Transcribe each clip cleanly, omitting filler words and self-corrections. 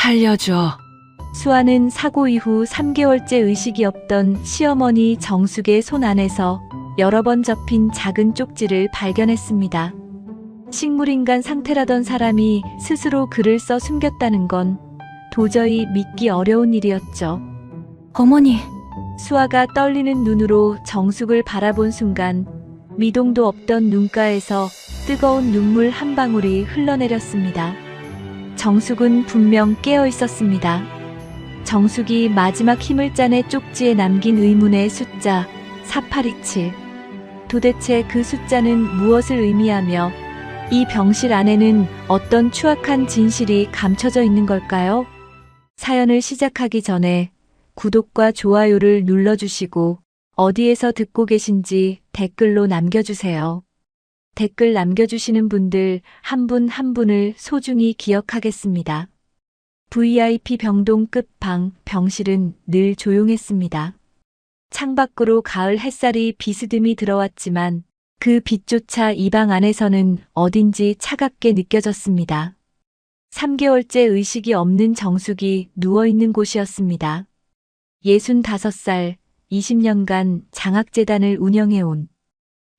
살려줘. 수아는 사고 이후 3개월째 의식이 없던 시어머니 정숙의 손 안에서 여러 번 접힌 작은 쪽지를 발견했습니다. 식물인간 상태라던 사람이 스스로 글을 써 숨겼다는 건 도저히 믿기 어려운 일이었죠. 어머니, 수아가 떨리는 눈으로 정숙을 바라본 순간 미동도 없던 눈가에서 뜨거운 눈물 한 방울이 흘러내렸습니다. 정숙은 분명 깨어 있었습니다. 정숙이 마지막 힘을 짜내 쪽지에 남긴 의문의 숫자 4827. 도대체 그 숫자는 무엇을 의미하며 이 병실 안에는 어떤 추악한 진실이 감춰져 있는 걸까요? 사연을 시작하기 전에 구독과 좋아요를 눌러주시고 어디에서 듣고 계신지 댓글로 남겨주세요. 댓글 남겨주시는 분들 한 분 한 분을 소중히 기억하겠습니다. VIP 병동 끝방 병실은 늘 조용했습니다. 창밖으로 가을 햇살이 비스듬히 들어왔지만 그 빛조차 이 방 안에서는 어딘지 차갑게 느껴졌습니다. 3개월째 의식이 없는 정숙이 누워있는 곳이었습니다. 65살, 20년간 장학재단을 운영해온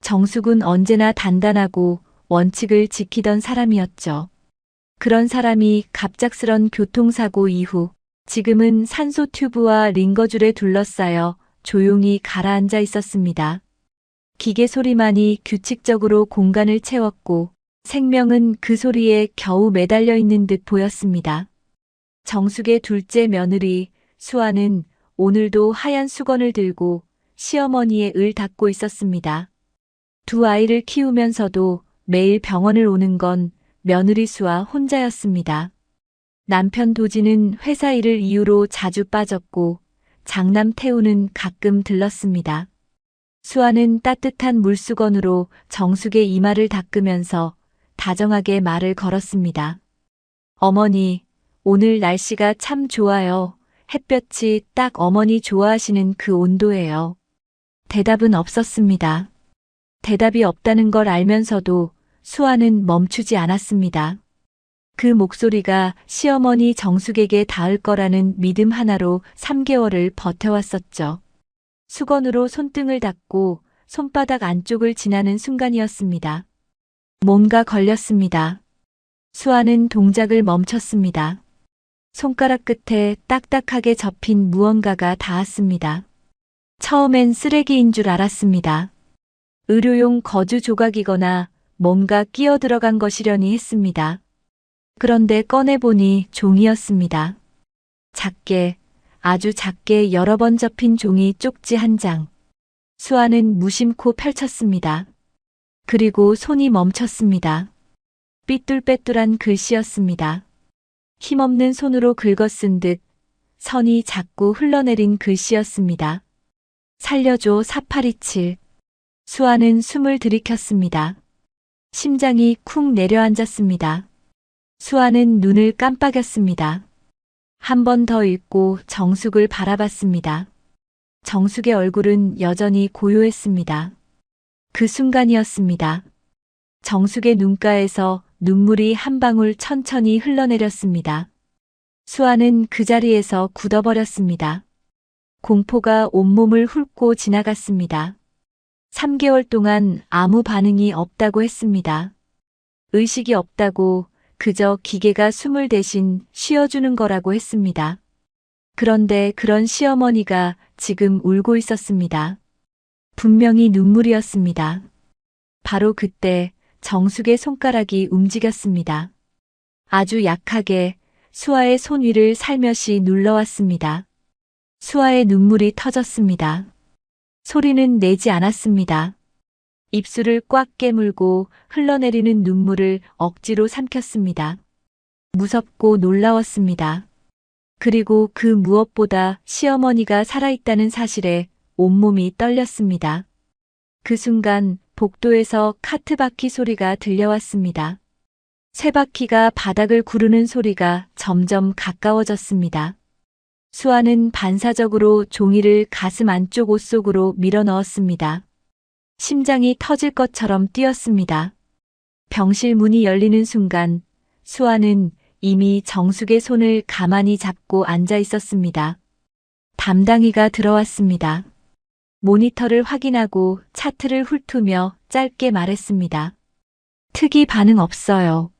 정숙은 언제나 단단하고 원칙을 지키던 사람이었죠. 그런 사람이 갑작스런 교통사고 이후 지금은 산소 튜브와 링거줄에 둘러싸여 조용히 가라앉아 있었습니다. 기계 소리만이 규칙적으로 공간을 채웠고 생명은 그 소리에 겨우 매달려 있는 듯 보였습니다. 정숙의 둘째 며느리 수아는 오늘도 하얀 수건을 들고 시어머니의 을 닦고 있었습니다. 두 아이를 키우면서도 매일 병원을 오는 건 며느리 수아 혼자였습니다. 남편 도지는 회사 일을 이유로 자주 빠졌고 장남 태우는 가끔 들렀습니다. 수아는 따뜻한 물수건으로 정숙의 이마를 닦으면서 다정하게 말을 걸었습니다. 어머니, 오늘 날씨가 참 좋아요. 햇볕이 딱 어머니 좋아하시는 그 온도예요. 대답은 없었습니다. 대답이 없다는 걸 알면서도 수아는 멈추지 않았습니다. 그 목소리가 시어머니 정숙에게 닿을 거라는 믿음 하나로 3개월을 버텨왔었죠. 수건으로 손등을 닦고 손바닥 안쪽을 지나는 순간이었습니다. 뭔가 걸렸습니다. 수아는 동작을 멈췄습니다. 손가락 끝에 딱딱하게 접힌 무언가가 닿았습니다. 처음엔 쓰레기인 줄 알았습니다. 의료용 거즈 조각이거나 뭔가 끼어 들어간 것이려니 했습니다. 그런데 꺼내보니 종이였습니다. 작게, 아주 작게 여러 번 접힌 종이 쪽지 한 장. 수아는 무심코 펼쳤습니다. 그리고 손이 멈췄습니다. 삐뚤빼뚤한 글씨였습니다. 힘없는 손으로 긁어쓴 듯 선이 자꾸 흘러내린 글씨였습니다. 살려줘 4827. 수아는 숨을 들이켰습니다. 심장이 쿵 내려앉았습니다. 수아는 눈을 깜빡였습니다. 한 번 더 읽고 정숙을 바라봤습니다. 정숙의 얼굴은 여전히 고요했습니다. 그 순간이었습니다. 정숙의 눈가에서 눈물이 한 방울 천천히 흘러내렸습니다. 수아는 그 자리에서 굳어버렸습니다. 공포가 온몸을 훑고 지나갔습니다. 3개월 동안 아무 반응이 없다고 했습니다. 의식이 없다고 그저 기계가 숨을 대신 쉬어주는 거라고 했습니다. 그런데 그런 시어머니가 지금 울고 있었습니다. 분명히 눈물이었습니다. 바로 그때 정숙의 손가락이 움직였습니다. 아주 약하게 수아의 손 위를 살며시 눌러왔습니다. 수아의 눈물이 터졌습니다. 소리는 내지 않았습니다. 입술을 꽉 깨물고 흘러내리는 눈물을 억지로 삼켰습니다. 무섭고 놀라웠습니다. 그리고 그 무엇보다 시어머니가 살아있다는 사실에 온몸이 떨렸습니다. 그 순간 복도에서 카트 바퀴 소리가 들려왔습니다. 쇠바퀴가 바닥을 구르는 소리가 점점 가까워졌습니다. 수아는 반사적으로 종이를 가슴 안쪽 옷 속으로 밀어 넣었습니다. 심장이 터질 것처럼 뛰었습니다. 병실 문이 열리는 순간 수아는 이미 정숙의 손을 가만히 잡고 앉아 있었습니다. 담당이가 들어왔습니다. 모니터를 확인하고 차트를 훑으며 짧게 말했습니다. 특이 반응 없어요.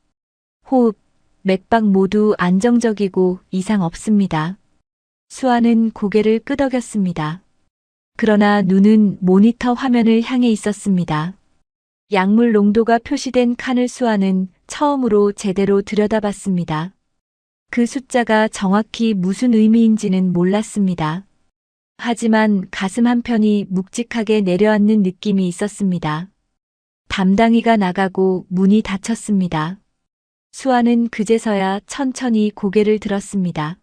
호흡, 맥박 모두 안정적이고 이상 없습니다. 수아는 고개를 끄덕였습니다. 그러나 눈은 모니터 화면을 향해 있었습니다. 약물 농도가 표시된 칸을 수아는 처음으로 제대로 들여다봤습니다. 그 숫자가 정확히 무슨 의미인지는 몰랐습니다. 하지만 가슴 한편이 묵직하게 내려앉는 느낌이 있었습니다. 담당이가 나가고 문이 닫혔습니다. 수아는 그제서야 천천히 고개를 들었습니다.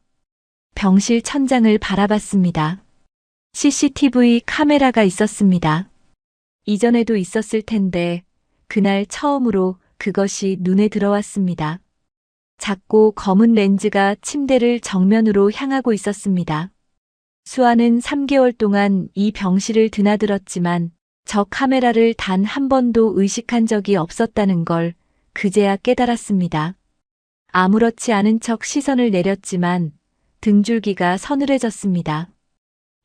병실 천장을 바라봤습니다. CCTV 카메라가 있었습니다. 이전에도 있었을 텐데 그날 처음으로 그것이 눈에 들어왔습니다. 작고 검은 렌즈가 침대를 정면으로 향하고 있었습니다. 수아는 3개월 동안 이 병실을 드나들었지만 저 카메라를 단 한 번도 의식한 적이 없었다는 걸 그제야 깨달았습니다. 아무렇지 않은 척 시선을 내렸지만 등줄기가 서늘해졌습니다.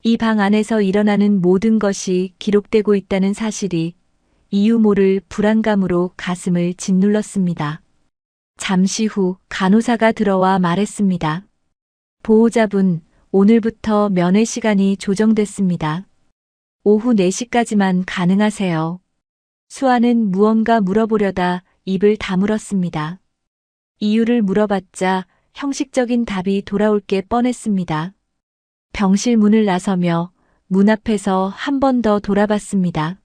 이 방 안에서 일어나는 모든 것이 기록되고 있다는 사실이 이유 모를 불안감으로 가슴을 짓눌렀습니다. 잠시 후 간호사가 들어와 말했습니다. 보호자분, 오늘부터 면회 시간이 조정됐습니다. 오후 4시까지만 가능하세요. 수아는 무언가 물어보려다 입을 다물었습니다. 이유를 물어봤자 형식적인 답이 돌아올 게 뻔했습니다. 병실 문을 나서며 문 앞에서 한 번 더 돌아봤습니다.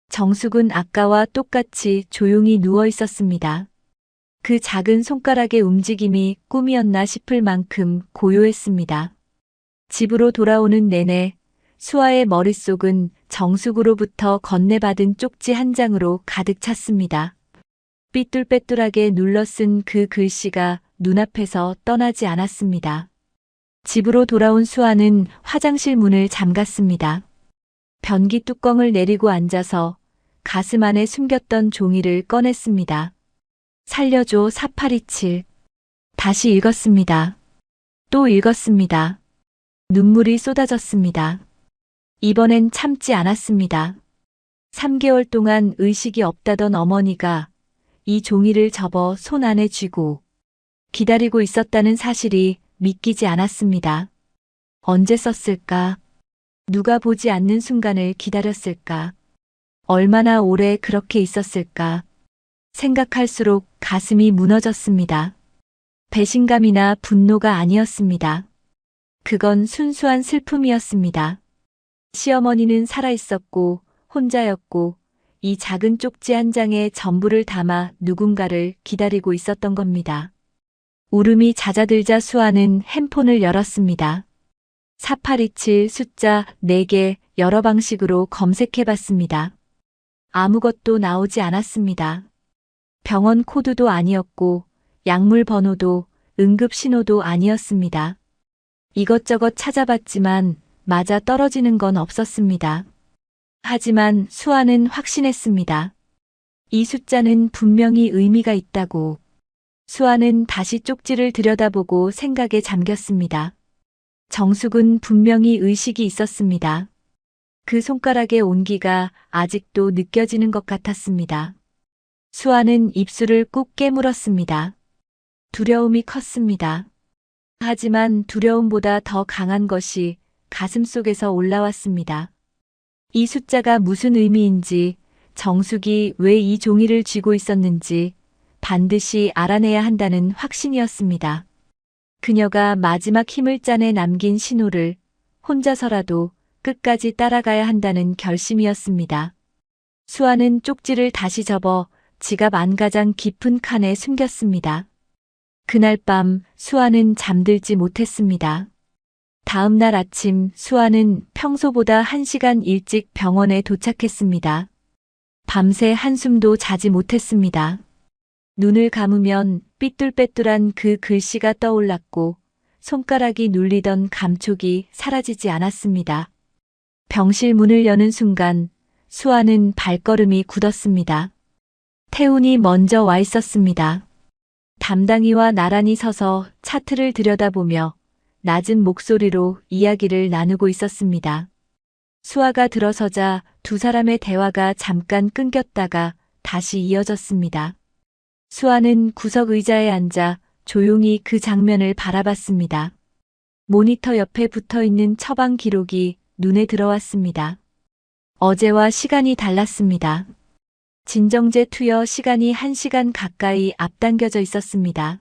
정숙은 아까와 똑같이 조용히 누워 있었습니다. 그 작은 손가락의 움직임이 꿈이었나 싶을 만큼 고요했습니다. 집으로 돌아오는 내내 수아의 머릿속은 정숙으로부터 건네받은 쪽지 한 장으로 가득 찼습니다. 삐뚤빼뚤하게 눌러 쓴 그 글씨가 눈앞에서 떠나지 않았습니다. 집으로 돌아온 수아는 화장실 문을 잠갔습니다. 변기 뚜껑을 내리고 앉아서 가슴 안에 숨겼던 종이를 꺼냈습니다. 살려줘 4827. 다시 읽었습니다. 또 읽었습니다. 눈물이 쏟아졌습니다. 이번엔 참지 않았습니다. 3개월 동안 의식이 없다던 어머니가 이 종이를 접어 손 안에 쥐고 기다리고 있었다는 사실이 믿기지 않았습니다. 언제 썼을까? 누가 보지 않는 순간을 기다렸을까? 얼마나 오래 그렇게 있었을까? 생각할수록 가슴이 무너졌습니다. 배신감이나 분노가 아니었습니다. 그건 순수한 슬픔이었습니다. 시어머니는 살아있었고 혼자였고 이 작은 쪽지 한 장에 전부를 담아 누군가를 기다리고 있었던 겁니다. 울음이 잦아들자 수아는 핸폰을 열었습니다. 4827 숫자 4개 여러 방식으로 검색해봤습니다. 아무것도 나오지 않았습니다. 병원 코드도 아니었고 약물 번호도 응급 신호도 아니었습니다. 이것저것 찾아봤지만 맞아 떨어지는 건 없었습니다. 하지만 수아는 확신했습니다. 이 숫자는 분명히 의미가 있다고. 수아는 다시 쪽지를 들여다보고 생각에 잠겼습니다. 정숙은 분명히 의식이 있었습니다. 그 손가락의 온기가 아직도 느껴지는 것 같았습니다. 수아는 입술을 꾹 깨물었습니다. 두려움이 컸습니다. 하지만 두려움보다 더 강한 것이 가슴속에서 올라왔습니다. 이 숫자가 무슨 의미인지, 정숙이 왜 이 종이를 쥐고 있었는지 반드시 알아내야 한다는 확신이었습니다. 그녀가 마지막 힘을 짜내 남긴 신호를 혼자서라도 끝까지 따라가야 한다는 결심이었습니다. 수아는 쪽지를 다시 접어 지갑 안가장 깊은 칸에 숨겼습니다. 그날 밤 수아는 잠들지 못했습니다. 다음 날 아침 수아는 평소보다 1시간 일찍 병원에 도착했습니다. 밤새 한숨도 자지 못했습니다. 눈을 감으면 삐뚤빼뚤한 그 글씨가 떠올랐고 손가락이 눌리던 감촉이 사라지지 않았습니다. 병실 문을 여는 순간 수아는 발걸음이 굳었습니다. 태훈이 먼저 와 있었습니다. 담당이와 나란히 서서 차트를 들여다보며 낮은 목소리로 이야기를 나누고 있었습니다. 수아가 들어서자 두 사람의 대화가 잠깐 끊겼다가 다시 이어졌습니다. 수아는 구석 의자에 앉아 조용히 그 장면을 바라봤습니다. 모니터 옆에 붙어 있는 처방 기록이 눈에 들어왔습니다. 어제와 시간이 달랐습니다. 진정제 투여 시간이 1시간 가까이 앞당겨져 있었습니다.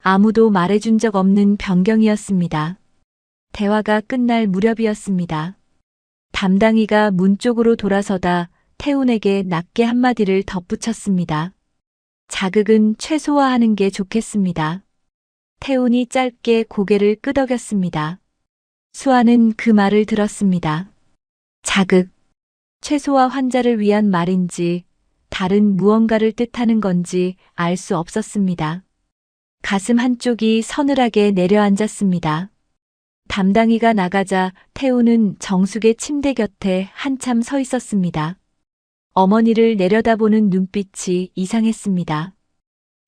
아무도 말해준 적 없는 변경이었습니다. 대화가 끝날 무렵이었습니다. 담당이가 문 쪽으로 돌아서다 태훈에게 낮게 한마디를 덧붙였습니다. 자극은 최소화하는 게 좋겠습니다. 태훈이 짧게 고개를 끄덕였습니다. 수아는 그 말을 들었습니다. 자극. 최소화 환자를 위한 말인지 다른 무언가를 뜻하는 건지 알 수 없었습니다. 가슴 한쪽이 서늘하게 내려앉았습니다. 담당이가 나가자 태우는 정숙의 침대 곁에 한참 서 있었습니다. 어머니를 내려다보는 눈빛이 이상했습니다.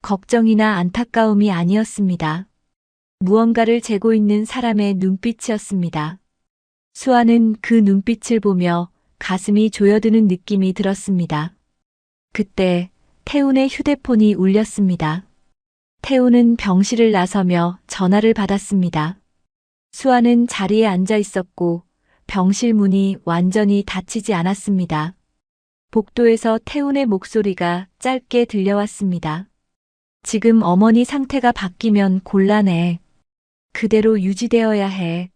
걱정이나 안타까움이 아니었습니다. 무언가를 재고 있는 사람의 눈빛이었습니다. 수아는 그 눈빛을 보며 가슴이 조여드는 느낌이 들었습니다. 그때 태훈의 휴대폰이 울렸습니다. 태훈은 병실을 나서며 전화를 받았습니다. 수아는 자리에 앉아 있었고 병실 문이 완전히 닫히지 않았습니다. 복도에서 태훈의 목소리가 짧게 들려왔습니다. 지금 어머니 상태가 바뀌면 곤란해. 그대로 유지되어야 해.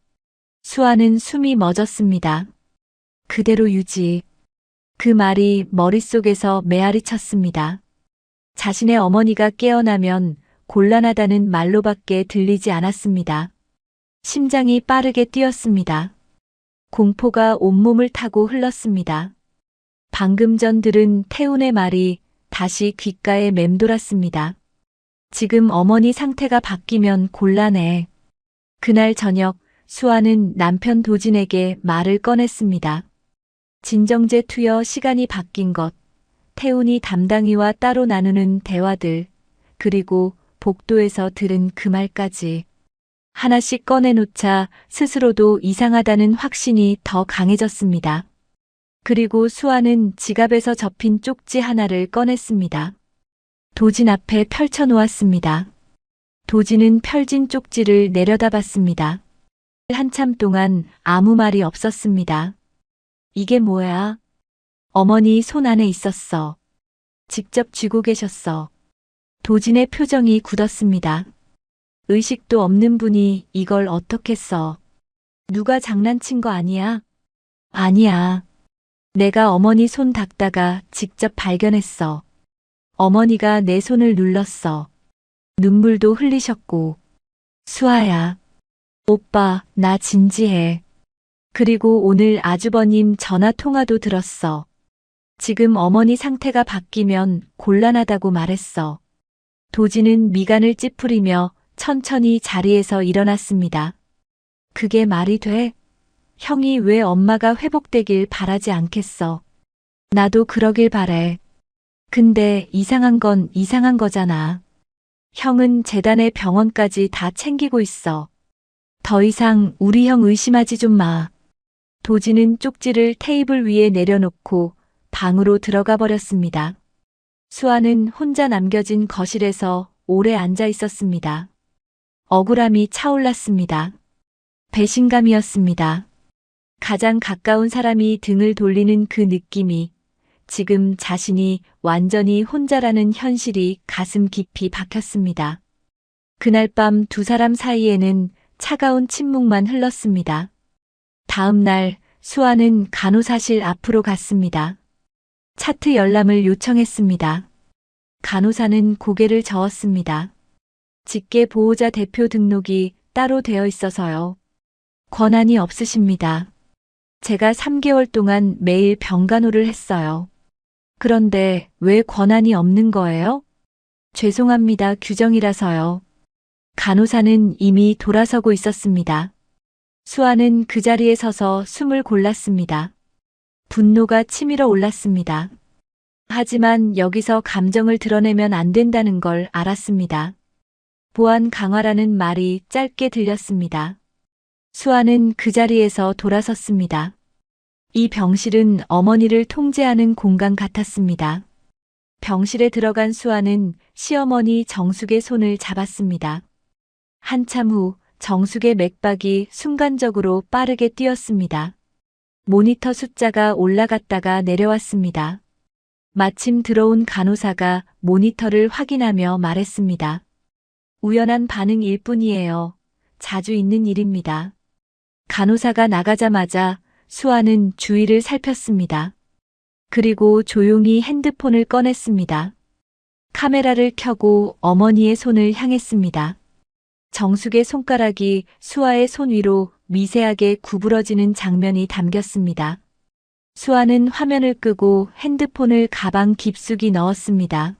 수아는 숨이 멎었습니다. 그대로 유지. 그 말이 머릿속에서 메아리 쳤습니다. 자신의 어머니가 깨어나면 곤란하다는 말로밖에 들리지 않았습니다. 심장이 빠르게 뛰었습니다. 공포가 온몸을 타고 흘렀습니다. 방금 전 들은 태훈의 말이 다시 귓가에 맴돌았습니다. 지금 어머니 상태가 바뀌면 곤란해. 그날 저녁 수아는 남편 도진에게 말을 꺼냈습니다. 진정제 투여 시간이 바뀐 것, 태훈이 담당이와 따로 나누는 대화들, 그리고 복도에서 들은 그 말까지. 하나씩 꺼내놓자 스스로도 이상하다는 확신이 더 강해졌습니다. 그리고 수아는 지갑에서 접힌 쪽지 하나를 꺼냈습니다. 도진 앞에 펼쳐놓았습니다. 도진은 펼진 쪽지를 내려다봤습니다. 한참 동안 아무 말이 없었습니다. 이게 뭐야? 어머니 손 안에 있었어. 직접 쥐고 계셨어. 도진의 표정이 굳었습니다. 의식도 없는 분이 이걸 어떻게 써? 누가 장난친 거 아니야? 아니야. 내가 어머니 손 닦다가 직접 발견했어. 어머니가 내 손을 눌렀어. 눈물도 흘리셨고. 수아야. 오빠, 나 진지해. 그리고 오늘 아주버님 전화 통화도 들었어. 지금 어머니 상태가 바뀌면 곤란하다고 말했어. 도진은 미간을 찌푸리며 천천히 자리에서 일어났습니다. 그게 말이 돼? 형이 왜 엄마가 회복되길 바라지 않겠어? 나도 그러길 바래. 근데 이상한 건 이상한 거잖아. 형은 재단의 병원까지 다 챙기고 있어. 더 이상 우리 형 의심하지 좀 마. 도진은 쪽지를 테이블 위에 내려놓고 방으로 들어가 버렸습니다. 수아는 혼자 남겨진 거실에서 오래 앉아 있었습니다. 억울함이 차올랐습니다. 배신감이었습니다. 가장 가까운 사람이 등을 돌리는 그 느낌이, 지금 자신이 완전히 혼자라는 현실이 가슴 깊이 박혔습니다. 그날 밤 두 사람 사이에는 차가운 침묵만 흘렀습니다. 다음 날 수아는 간호사실 앞으로 갔습니다. 차트 열람을 요청했습니다. 간호사는 고개를 저었습니다. 직계 보호자 대표 등록이 따로 되어 있어서요. 권한이 없으십니다. 제가 3개월 동안 매일 병간호를 했어요. 그런데 왜 권한이 없는 거예요? 죄송합니다. 규정이라서요. 간호사는 이미 돌아서고 있었습니다. 수아는 그 자리에 서서 숨을 골랐습니다. 분노가 치밀어 올랐습니다. 하지만 여기서 감정을 드러내면 안 된다는 걸 알았습니다. 보안 강화라는 말이 짧게 들렸습니다. 수아는 그 자리에서 돌아섰습니다. 이 병실은 어머니를 통제하는 공간 같았습니다. 병실에 들어간 수아는 시어머니 정숙의 손을 잡았습니다. 한참 후 정숙의 맥박이 순간적으로 빠르게 뛰었습니다. 모니터 숫자가 올라갔다가 내려왔습니다. 마침 들어온 간호사가 모니터를 확인하며 말했습니다. 우연한 반응일 뿐이에요. 자주 있는 일입니다. 간호사가 나가자마자 수아는 주위를 살폈습니다. 그리고 조용히 핸드폰을 꺼냈습니다. 카메라를 켜고 어머니의 손을 향했습니다. 정숙의 손가락이 수아의 손 위로 미세하게 구부러지는 장면이 담겼습니다. 수아는 화면을 끄고 핸드폰을 가방 깊숙이 넣었습니다.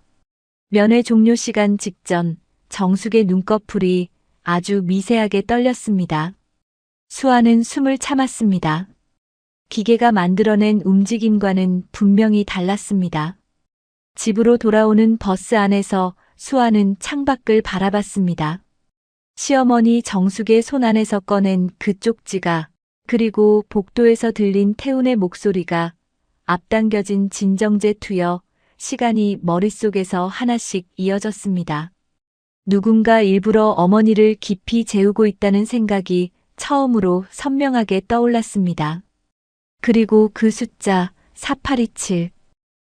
면회 종료 시간 직전 정숙의 눈꺼풀이 아주 미세하게 떨렸습니다. 수아는 숨을 참았습니다. 기계가 만들어낸 움직임과는 분명히 달랐습니다. 집으로 돌아오는 버스 안에서 수아는 창밖을 바라봤습니다. 시어머니 정숙의 손 안에서 꺼낸 그 쪽지가, 그리고 복도에서 들린 태훈의 목소리가 앞당겨진 진정제 투여, 시간이 머릿속에서 하나씩 이어졌습니다. 누군가 일부러 어머니를 깊이 재우고 있다는 생각이 처음으로 선명하게 떠올랐습니다. 그리고 그 숫자 4827.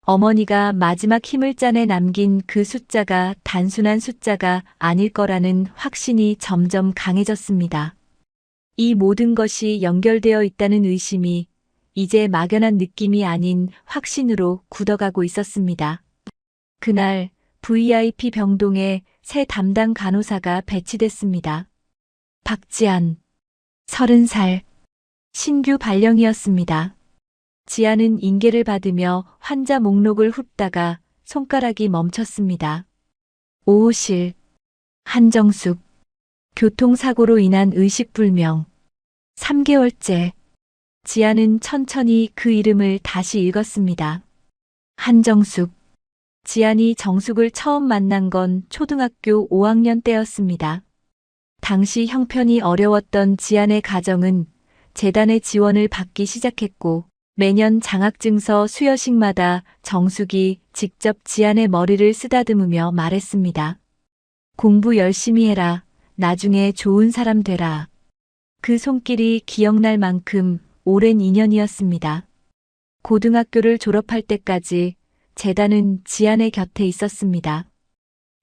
어머니가 마지막 힘을 짜내 남긴 그 숫자가 단순한 숫자가 아닐 거라는 확신이 점점 강해졌습니다. 이 모든 것이 연결되어 있다는 의심이 이제 막연한 느낌이 아닌 확신으로 굳어가고 있었습니다. 그날 VIP 병동에 새 담당 간호사가 배치됐습니다. 박지안, 30살, 신규 발령이었습니다. 지안은 인계를 받으며 환자 목록을 훑다가 손가락이 멈췄습니다. 오호실, 한정숙, 교통사고로 인한 의식불명, 3개월째. 지안은 천천히 그 이름을 다시 읽었습니다. 한정숙. 지안이 정숙을 처음 만난 건 초등학교 5학년 때였습니다. 당시 형편이 어려웠던 지안의 가정은 재단의 지원을 받기 시작했고 매년 장학증서 수여식마다 정숙이 직접 지안의 머리를 쓰다듬으며 말했습니다. 공부 열심히 해라. 나중에 좋은 사람 되라. 그 손길이 기억날 만큼 오랜 인연이었습니다. 고등학교를 졸업할 때까지 재단은 지안의 곁에 있었습니다.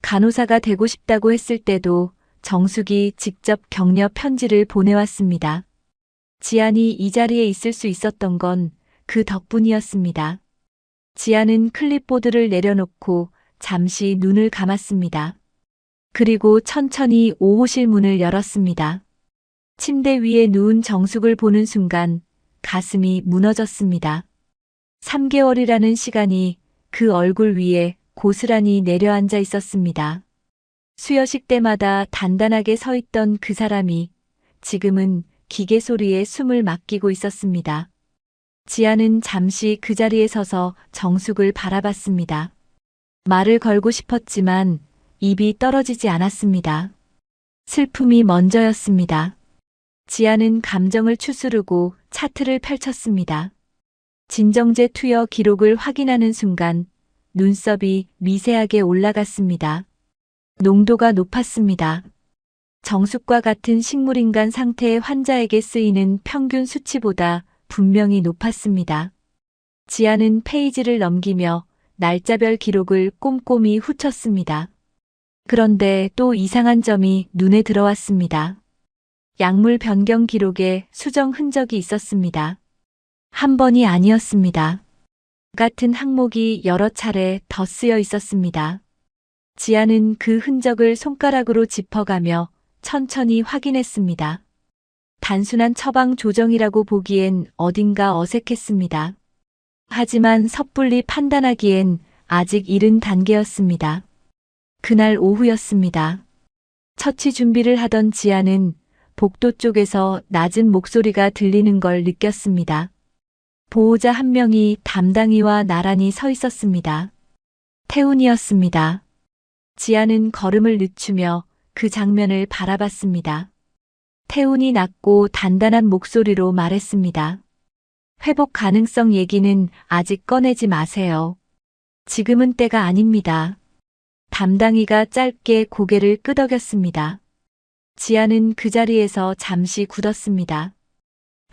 간호사가 되고 싶다고 했을 때도 정숙이 직접 격려 편지를 보내왔습니다. 지안이 이 자리에 있을 수 있었던 건 그 덕분이었습니다. 지안은 클립보드를 내려놓고 잠시 눈을 감았습니다. 그리고 천천히 5호실 문을 열었습니다. 침대 위에 누운 정숙을 보는 순간 가슴이 무너졌습니다. 3개월이라는 시간이 그 얼굴 위에 고스란히 내려앉아 있었습니다. 수여식 때마다 단단하게 서 있던 그 사람이 지금은 기계 소리에 숨을 막히고 있었습니다. 지안은 잠시 그 자리에 서서 정숙을 바라봤습니다. 말을 걸고 싶었지만 입이 떨어지지 않았습니다. 슬픔이 먼저였습니다. 지안은 감정을 추스르고 차트를 펼쳤습니다. 진정제 투여 기록을 확인하는 순간 눈썹이 미세하게 올라갔습니다. 농도가 높았습니다. 정숙과 같은 식물인간 상태의 환자에게 쓰이는 평균 수치보다 분명히 높았습니다. 지안은 페이지를 넘기며 날짜별 기록을 꼼꼼히 훑었습니다. 그런데 또 이상한 점이 눈에 들어왔습니다. 약물 변경 기록에 수정 흔적이 있었습니다. 한 번이 아니었습니다. 같은 항목이 여러 차례 더 쓰여 있었습니다. 지안은 그 흔적을 손가락으로 짚어가며 천천히 확인했습니다. 단순한 처방 조정이라고 보기엔 어딘가 어색했습니다. 하지만 섣불리 판단하기엔 아직 이른 단계였습니다. 그날 오후였습니다. 처치 준비를 하던 지안은 복도 쪽에서 낮은 목소리가 들리는 걸 느꼈습니다. 보호자 한 명이 담당이와 나란히 서 있었습니다. 태훈이었습니다. 지아는 걸음을 늦추며 그 장면을 바라봤습니다. 태훈이 낮고 단단한 목소리로 말했습니다. 회복 가능성 얘기는 아직 꺼내지 마세요. 지금은 때가 아닙니다. 담당이가 짧게 고개를 끄덕였습니다. 지아는 그 자리에서 잠시 굳었습니다.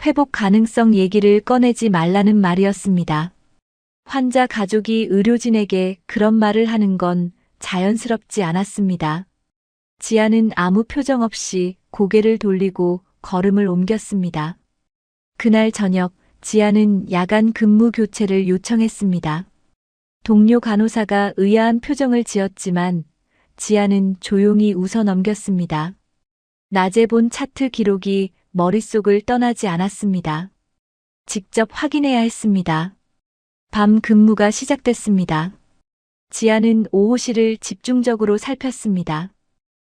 회복 가능성 얘기를 꺼내지 말라는 말이었습니다. 환자 가족이 의료진에게 그런 말을 하는 건 자연스럽지 않았습니다. 지아는 아무 표정 없이 고개를 돌리고 걸음을 옮겼습니다. 그날 저녁 지아는 야간 근무 교체를 요청했습니다. 동료 간호사가 의아한 표정을 지었지만 지아는 조용히 웃어 넘겼습니다. 낮에 본 차트 기록이 머릿속을 떠나지 않았습니다. 직접 확인해야 했습니다. 밤 근무가 시작됐습니다. 지아는 오호실을 집중적으로 살폈습니다.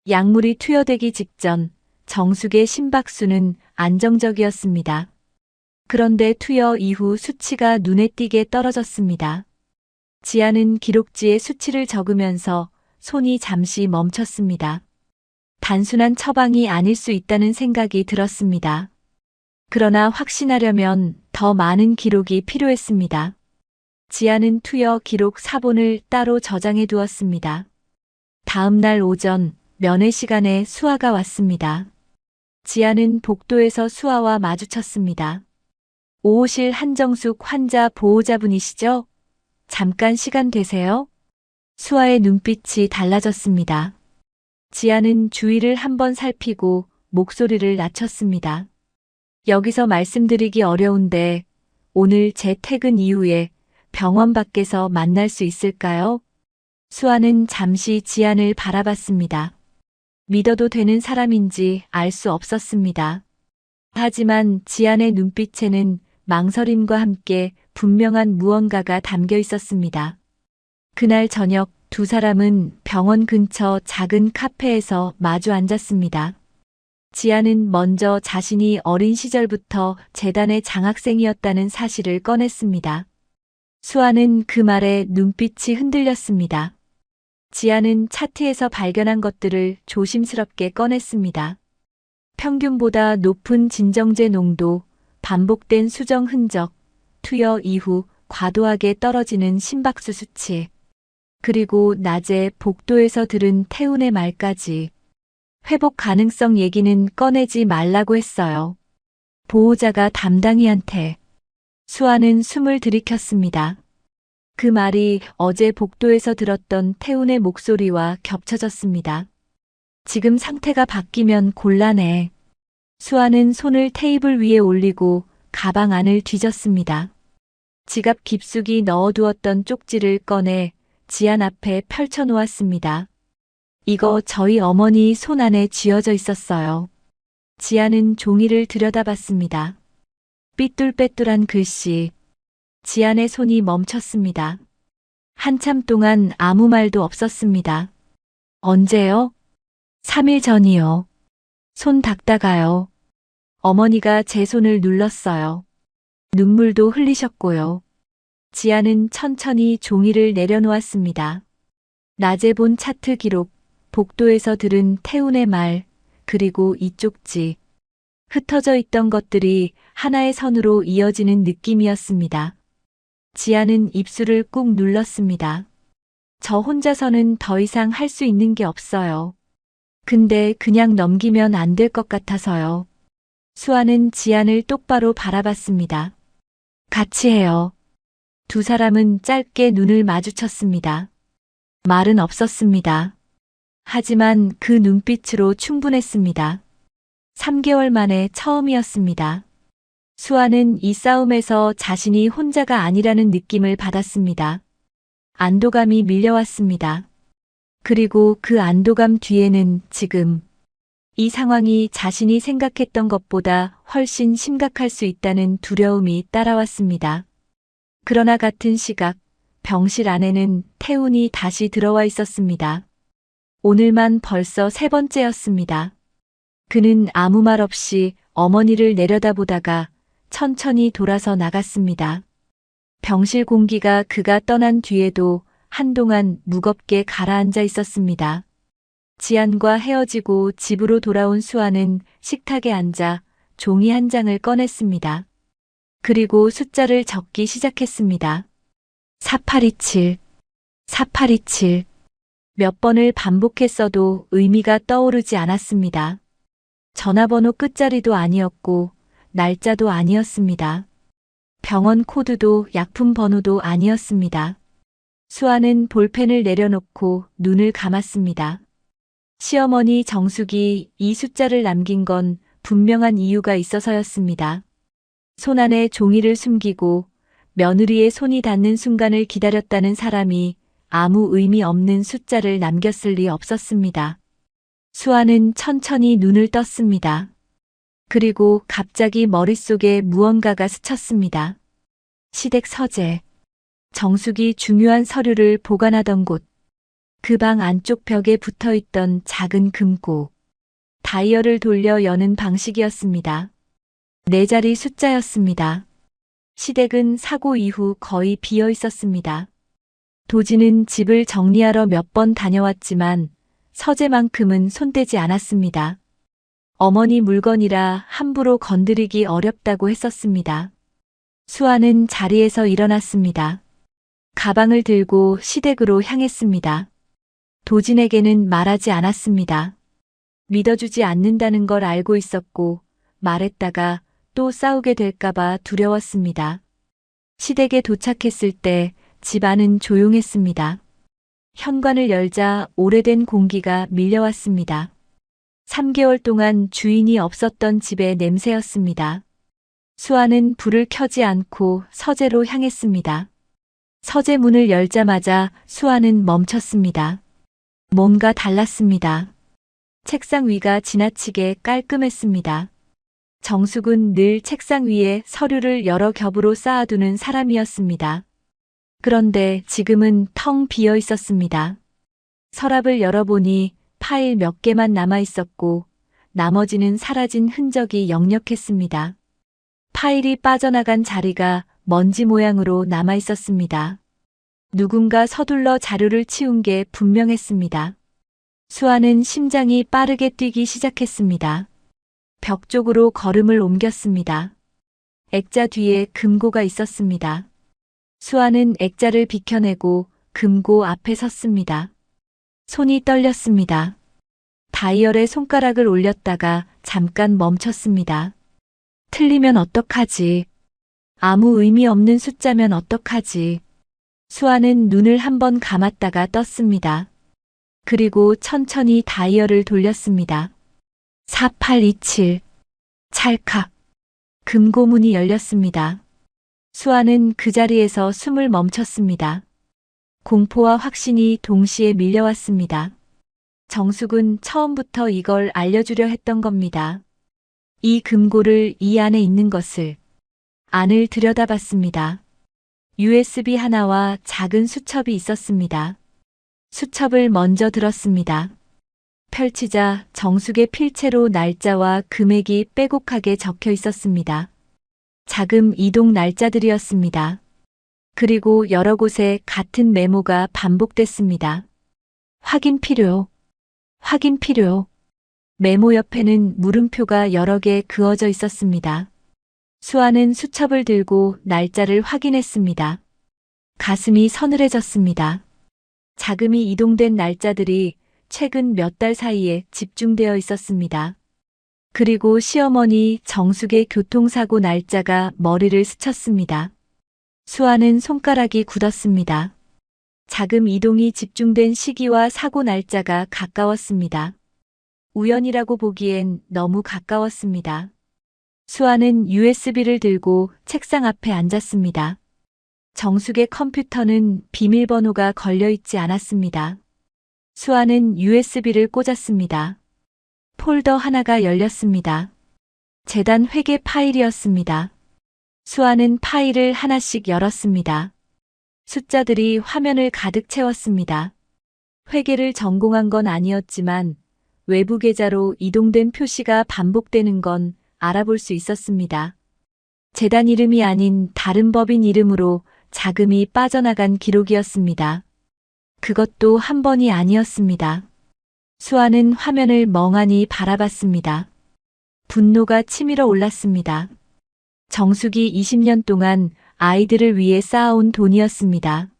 약물이 투여되기 직전 정숙의 심박수는 안정적이었습니다. 그런데 투여 이후 수치가 눈에 띄게 떨어졌습니다. 지아는 기록지에 수치를 적으면서 손이 잠시 멈췄습니다. 단순한 처방이 아닐 수 있다는 생각이 들었습니다. 그러나 확신하려면 더 많은 기록이 필요했습니다. 지아는 투여 기록 사본을 따로 저장해 두었습니다. 다음 날 오전 면회 시간에 수아가 왔습니다. 지아는 복도에서 수아와 마주쳤습니다. 5호실 한정숙 환자 보호자분이시죠? 잠깐 시간 되세요? 수아의 눈빛이 달라졌습니다. 지아는 주위를 한번 살피고 목소리를 낮췄습니다. 여기서 말씀드리기 어려운데 오늘 제 퇴근 이후에 병원 밖에서 만날 수 있을까요? 수아는 잠시 지안을 바라봤습니다. 믿어도 되는 사람인지 알 수 없었습니다. 하지만 지안의 눈빛에는 망설임과 함께 분명한 무언가가 담겨 있었습니다. 그날 저녁 두 사람은 병원 근처 작은 카페에서 마주 앉았습니다. 지아는 먼저 자신이 어린 시절부터 재단의 장학생이었다는 사실을 꺼냈습니다. 수아는 그 말에 눈빛이 흔들렸습니다. 지아는 차트에서 발견한 것들을 조심스럽게 꺼냈습니다. 평균보다 높은 진정제 농도, 반복된 수정 흔적, 투여 이후 과도하게 떨어지는 심박수 수치, 그리고 낮에 복도에서 들은 태훈의 말까지. 회복 가능성 얘기는 꺼내지 말라고 했어요. 보호자가 담당이한테. 수아는 숨을 들이켰습니다. 그 말이 어제 복도에서 들었던 태훈의 목소리와 겹쳐졌습니다. 지금 상태가 바뀌면 곤란해. 수아는 손을 테이블 위에 올리고 가방 안을 뒤졌습니다. 지갑 깊숙이 넣어두었던 쪽지를 꺼내 지안 앞에 펼쳐놓았습니다. 이거 저희 어머니 손 안에 쥐어져 있었어요. 지안은 종이를 들여다봤습니다. 삐뚤빼뚤한 글씨. 지안의 손이 멈췄습니다. 한참 동안 아무 말도 없었습니다. 언제요? 3일 전이요. 손 닦다가요. 어머니가 제 손을 눌렀어요. 눈물도 흘리셨고요. 지아는 천천히 종이를 내려놓았습니다. 낮에 본 차트 기록, 복도에서 들은 태훈의 말, 그리고 이 쪽지. 흩어져 있던 것들이 하나의 선으로 이어지는 느낌이었습니다. 지아는 입술을 꾹 눌렀습니다. 저 혼자서는 더 이상 할 수 있는 게 없어요. 근데 그냥 넘기면 안 될 것 같아서요. 수아는 지안을 똑바로 바라봤습니다. 같이 해요. 두 사람은 짧게 눈을 마주쳤습니다. 말은 없었습니다. 하지만 그 눈빛으로 충분했습니다. 3개월 만에 처음이었습니다. 수아는 이 싸움에서 자신이 혼자가 아니라는 느낌을 받았습니다. 안도감이 밀려왔습니다. 그리고 그 안도감 뒤에는 지금 이 상황이 자신이 생각했던 것보다 훨씬 심각할 수 있다는 두려움이 따라왔습니다. 그러나 같은 시각 병실 안에는 태훈이 다시 들어와 있었습니다. 오늘만 벌써 3번째였습니다. 그는 아무 말 없이 어머니를 내려다보다가 천천히 돌아서 나갔습니다. 병실 공기가 그가 떠난 뒤에도 한동안 무겁게 가라앉아 있었습니다. 지안과 헤어지고 집으로 돌아온 수아는 식탁에 앉아 종이 한 장을 꺼냈습니다. 그리고 숫자를 적기 시작했습니다. 4827, 4827. 몇 번을 반복했어도 의미가 떠오르지 않았습니다. 전화번호 끝자리도 아니었고 날짜도 아니었습니다. 병원 코드도 약품 번호도 아니었습니다. 수아는 볼펜을 내려놓고 눈을 감았습니다. 시어머니 정숙이 이 숫자를 남긴 건 분명한 이유가 있어서였습니다. 손 안에 종이를 숨기고 며느리의 손이 닿는 순간을 기다렸다는 사람이 아무 의미 없는 숫자를 남겼을 리 없었습니다. 수아는 천천히 눈을 떴습니다. 그리고 갑자기 머릿속에 무언가가 스쳤습니다. 시댁 서재. 정숙이 중요한 서류를 보관하던 곳. 그 방 안쪽 벽에 붙어 있던 작은 금고. 다이얼을 돌려 여는 방식이었습니다. 네 자리 숫자였습니다. 시댁은 사고 이후 거의 비어 있었습니다. 도지는 집을 정리하러 몇 번 다녀왔지만 서재만큼은 손대지 않았습니다. 어머니 물건이라 함부로 건드리기 어렵다고 했었습니다. 수아는 자리에서 일어났습니다. 가방을 들고 시댁으로 향했습니다. 도진에게는 말하지 않았습니다. 믿어주지 않는다는 걸 알고 있었고 말했다가 또 싸우게 될까봐 두려웠습니다. 시댁에 도착했을 때 집 안은 조용했습니다. 현관을 열자 오래된 공기가 밀려왔습니다. 3개월 동안 주인이 없었던 집의 냄새였습니다. 수아는 불을 켜지 않고 서재로 향했습니다. 서재 문을 열자마자 수아는 멈췄습니다. 뭔가 달랐습니다. 책상 위가 지나치게 깔끔했습니다. 정숙은 늘 책상 위에 서류를 여러 겹으로 쌓아두는 사람이었습니다. 그런데 지금은 텅 비어 있었습니다. 서랍을 열어보니 파일 몇 개만 남아 있었고 나머지는 사라진 흔적이 역력했습니다. 파일이 빠져나간 자리가 먼지 모양으로 남아 있었습니다. 누군가 서둘러 자료를 치운 게 분명했습니다. 수아는 심장이 빠르게 뛰기 시작했습니다. 벽 쪽으로 걸음을 옮겼습니다. 액자 뒤에 금고가 있었습니다. 수아는 액자를 비켜내고 금고 앞에 섰습니다. 손이 떨렸습니다. 다이얼에 손가락을 올렸다가 잠깐 멈췄습니다. 틀리면 어떡하지? 아무 의미 없는 숫자면 어떡하지? 수아는 눈을 한번 감았다가 떴습니다. 그리고 천천히 다이얼을 돌렸습니다. 4827. 찰칵. 금고문이 열렸습니다. 수아는 그 자리에서 숨을 멈췄습니다. 공포와 확신이 동시에 밀려왔습니다. 정숙은 처음부터 이걸 알려주려 했던 겁니다. 이 금고를 이 안에 있는 것을. 안을 들여다봤습니다. USB 하나와 작은 수첩이 있었습니다. 수첩을 먼저 들었습니다. 펼치자 정숙의 필체로 날짜와 금액이 빼곡하게 적혀 있었습니다. 자금 이동 날짜들이었습니다. 그리고 여러 곳에 같은 메모가 반복됐습니다. 확인 필요. 확인 필요. 메모 옆에는 물음표가 여러 개 그어져 있었습니다. 수아는 수첩을 들고 날짜를 확인했습니다. 가슴이 서늘해졌습니다. 자금이 이동된 날짜들이 최근 몇 달 사이에 집중되어 있었습니다. 그리고 시어머니 정숙의 교통사고 날짜가 머리를 스쳤습니다. 수아는 손가락이 굳었습니다. 자금 이동이 집중된 시기와 사고 날짜가 가까웠습니다. 우연이라고 보기엔 너무 가까웠습니다. 수아는 USB를 들고 책상 앞에 앉았습니다. 정숙의 컴퓨터는 비밀번호가 걸려있지 않았습니다. 수아는 USB를 꽂았습니다. 폴더 하나가 열렸습니다. 재단 회계 파일이었습니다. 수아는 파일을 하나씩 열었습니다. 숫자들이 화면을 가득 채웠습니다. 회계를 전공한 건 아니었지만 외부 계좌로 이동된 표시가 반복되는 건 알아볼 수 있었습니다. 재단 이름이 아닌 다른 법인 이름으로 자금이 빠져나간 기록이었습니다. 그것도 한 번이 아니었습니다. 수아는 화면을 멍하니 바라봤습니다. 분노가 치밀어 올랐습니다. 정숙이 20년 동안 아이들을 위해 쌓아온 돈이었습니다.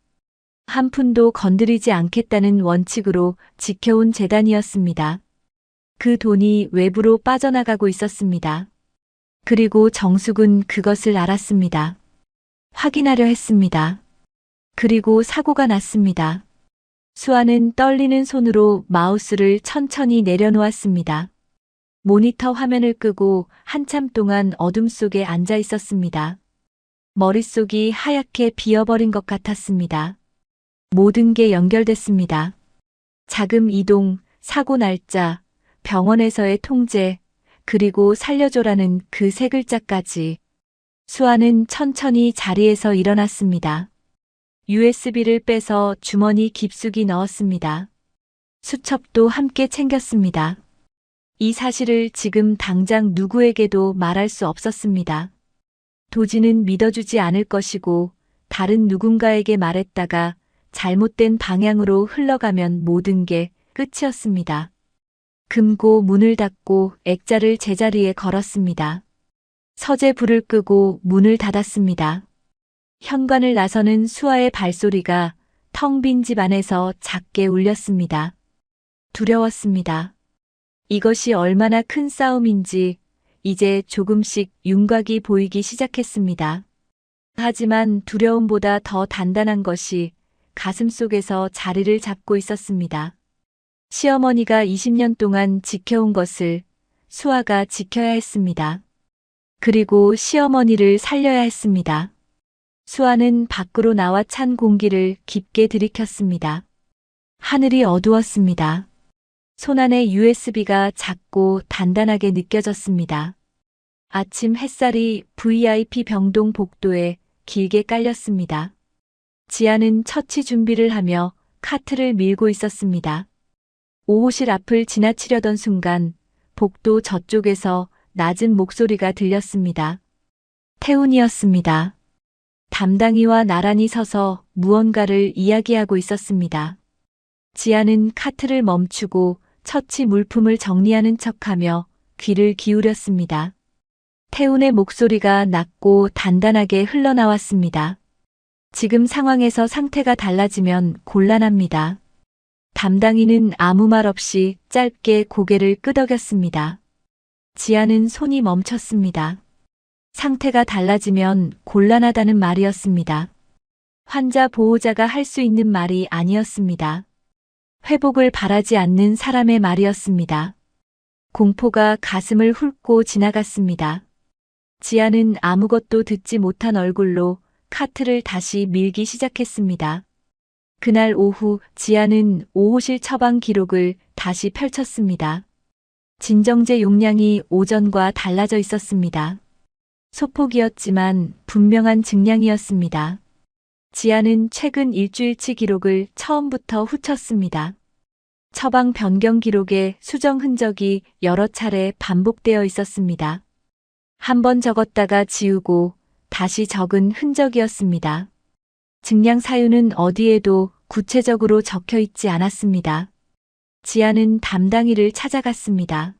한 푼도 건드리지 않겠다는 원칙으로 지켜온 재단이었습니다. 그 돈이 외부로 빠져나가고 있었습니다. 그리고 정숙은 그것을 알았습니다. 확인하려 했습니다. 그리고 사고가 났습니다. 수아는 떨리는 손으로 마우스를 천천히 내려놓았습니다. 모니터 화면을 끄고 한참 동안 어둠 속에 앉아 있었습니다. 머릿속이 하얗게 비어버린 것 같았습니다. 모든 게 연결됐습니다. 자금 이동, 사고 날짜, 병원에서의 통제, 그리고 살려줘라는 그 세 글자까지. 수아는 천천히 자리에서 일어났습니다. USB를 빼서 주머니 깊숙이 넣었습니다. 수첩도 함께 챙겼습니다. 이 사실을 지금 당장 누구에게도 말할 수 없었습니다. 도지는 믿어주지 않을 것이고 다른 누군가에게 말했다가 잘못된 방향으로 흘러가면 모든 게 끝이었습니다. 금고 문을 닫고 액자를 제자리에 걸었습니다. 서재 불을 끄고 문을 닫았습니다. 현관을 나서는 수아의 발소리가 텅 빈 집 안에서 작게 울렸습니다. 두려웠습니다. 이것이 얼마나 큰 싸움인지 이제 조금씩 윤곽이 보이기 시작했습니다. 하지만 두려움보다 더 단단한 것이 가슴속에서 자리를 잡고 있었습니다. 시어머니가 20년 동안 지켜온 것을 수아가 지켜야 했습니다. 그리고 시어머니를 살려야 했습니다. 수아는 밖으로 나와 찬 공기를 깊게 들이켰습니다. 하늘이 어두웠습니다. 손안에 USB가 작고 단단하게 느껴졌습니다. 아침 햇살이 VIP 병동 복도에 길게 깔렸습니다. 지아는 처치 준비를 하며 카트를 밀고 있었습니다. 5호실 앞을 지나치려던 순간 복도 저쪽에서 낮은 목소리가 들렸습니다. 태훈이었습니다. 담당이와 나란히 서서 무언가를 이야기하고 있었습니다. 지아는 카트를 멈추고 처치 물품을 정리하는 척하며 귀를 기울였습니다. 태훈의 목소리가 낮고 단단하게 흘러나왔습니다. 지금 상황에서 상태가 달라지면 곤란합니다. 담당이는 아무 말 없이 짧게 고개를 끄덕였습니다. 지아는 손이 멈췄습니다. 상태가 달라지면 곤란하다는 말이었습니다. 환자 보호자가 할 수 있는 말이 아니었습니다. 회복을 바라지 않는 사람의 말이었습니다. 공포가 가슴을 훑고 지나갔습니다. 지아는 아무것도 듣지 못한 얼굴로 카트를 다시 밀기 시작했습니다. 그날 오후 지아는 5호실 처방 기록을 다시 펼쳤습니다. 진정제 용량이 오전과 달라져 있었습니다. 소폭이었지만 분명한 증량이었습니다. 지아는 최근 일주일치 기록을 처음부터 훑었습니다. 처방 변경 기록에 수정 흔적이 여러 차례 반복되어 있었습니다. 한 번 적었다가 지우고 다시 적은 흔적이었습니다. 증량 사유는 어디에도 구체적으로 적혀 있지 않았습니다. 지아는 담당이를 찾아갔습니다.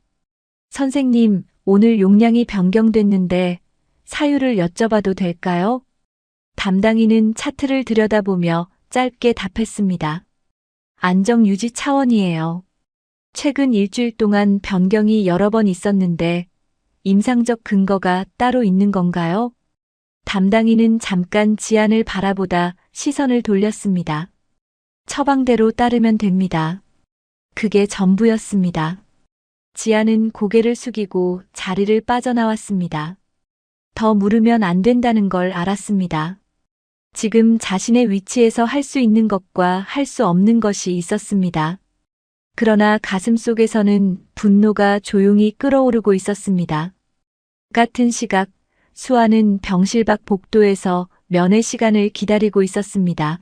선생님, 오늘 용량이 변경됐는데 사유를 여쭤봐도 될까요? 담당이는 차트를 들여다보며 짧게 답했습니다. 안정 유지 차원이에요. 최근 일주일 동안 변경이 여러 번 있었는데 임상적 근거가 따로 있는 건가요? 담당이는 잠깐 지안을 바라보다 시선을 돌렸습니다. 처방대로 따르면 됩니다. 그게 전부였습니다. 지안은 고개를 숙이고 자리를 빠져나왔습니다. 더 물으면 안 된다는 걸 알았습니다. 지금 자신의 위치에서 할 수 있는 것과 할 수 없는 것이 있었습니다. 그러나 가슴속에서는 분노가 조용히 끓어오르고 있었습니다. 같은 시각, 수아는 병실 밖 복도에서 면회 시간을 기다리고 있었습니다.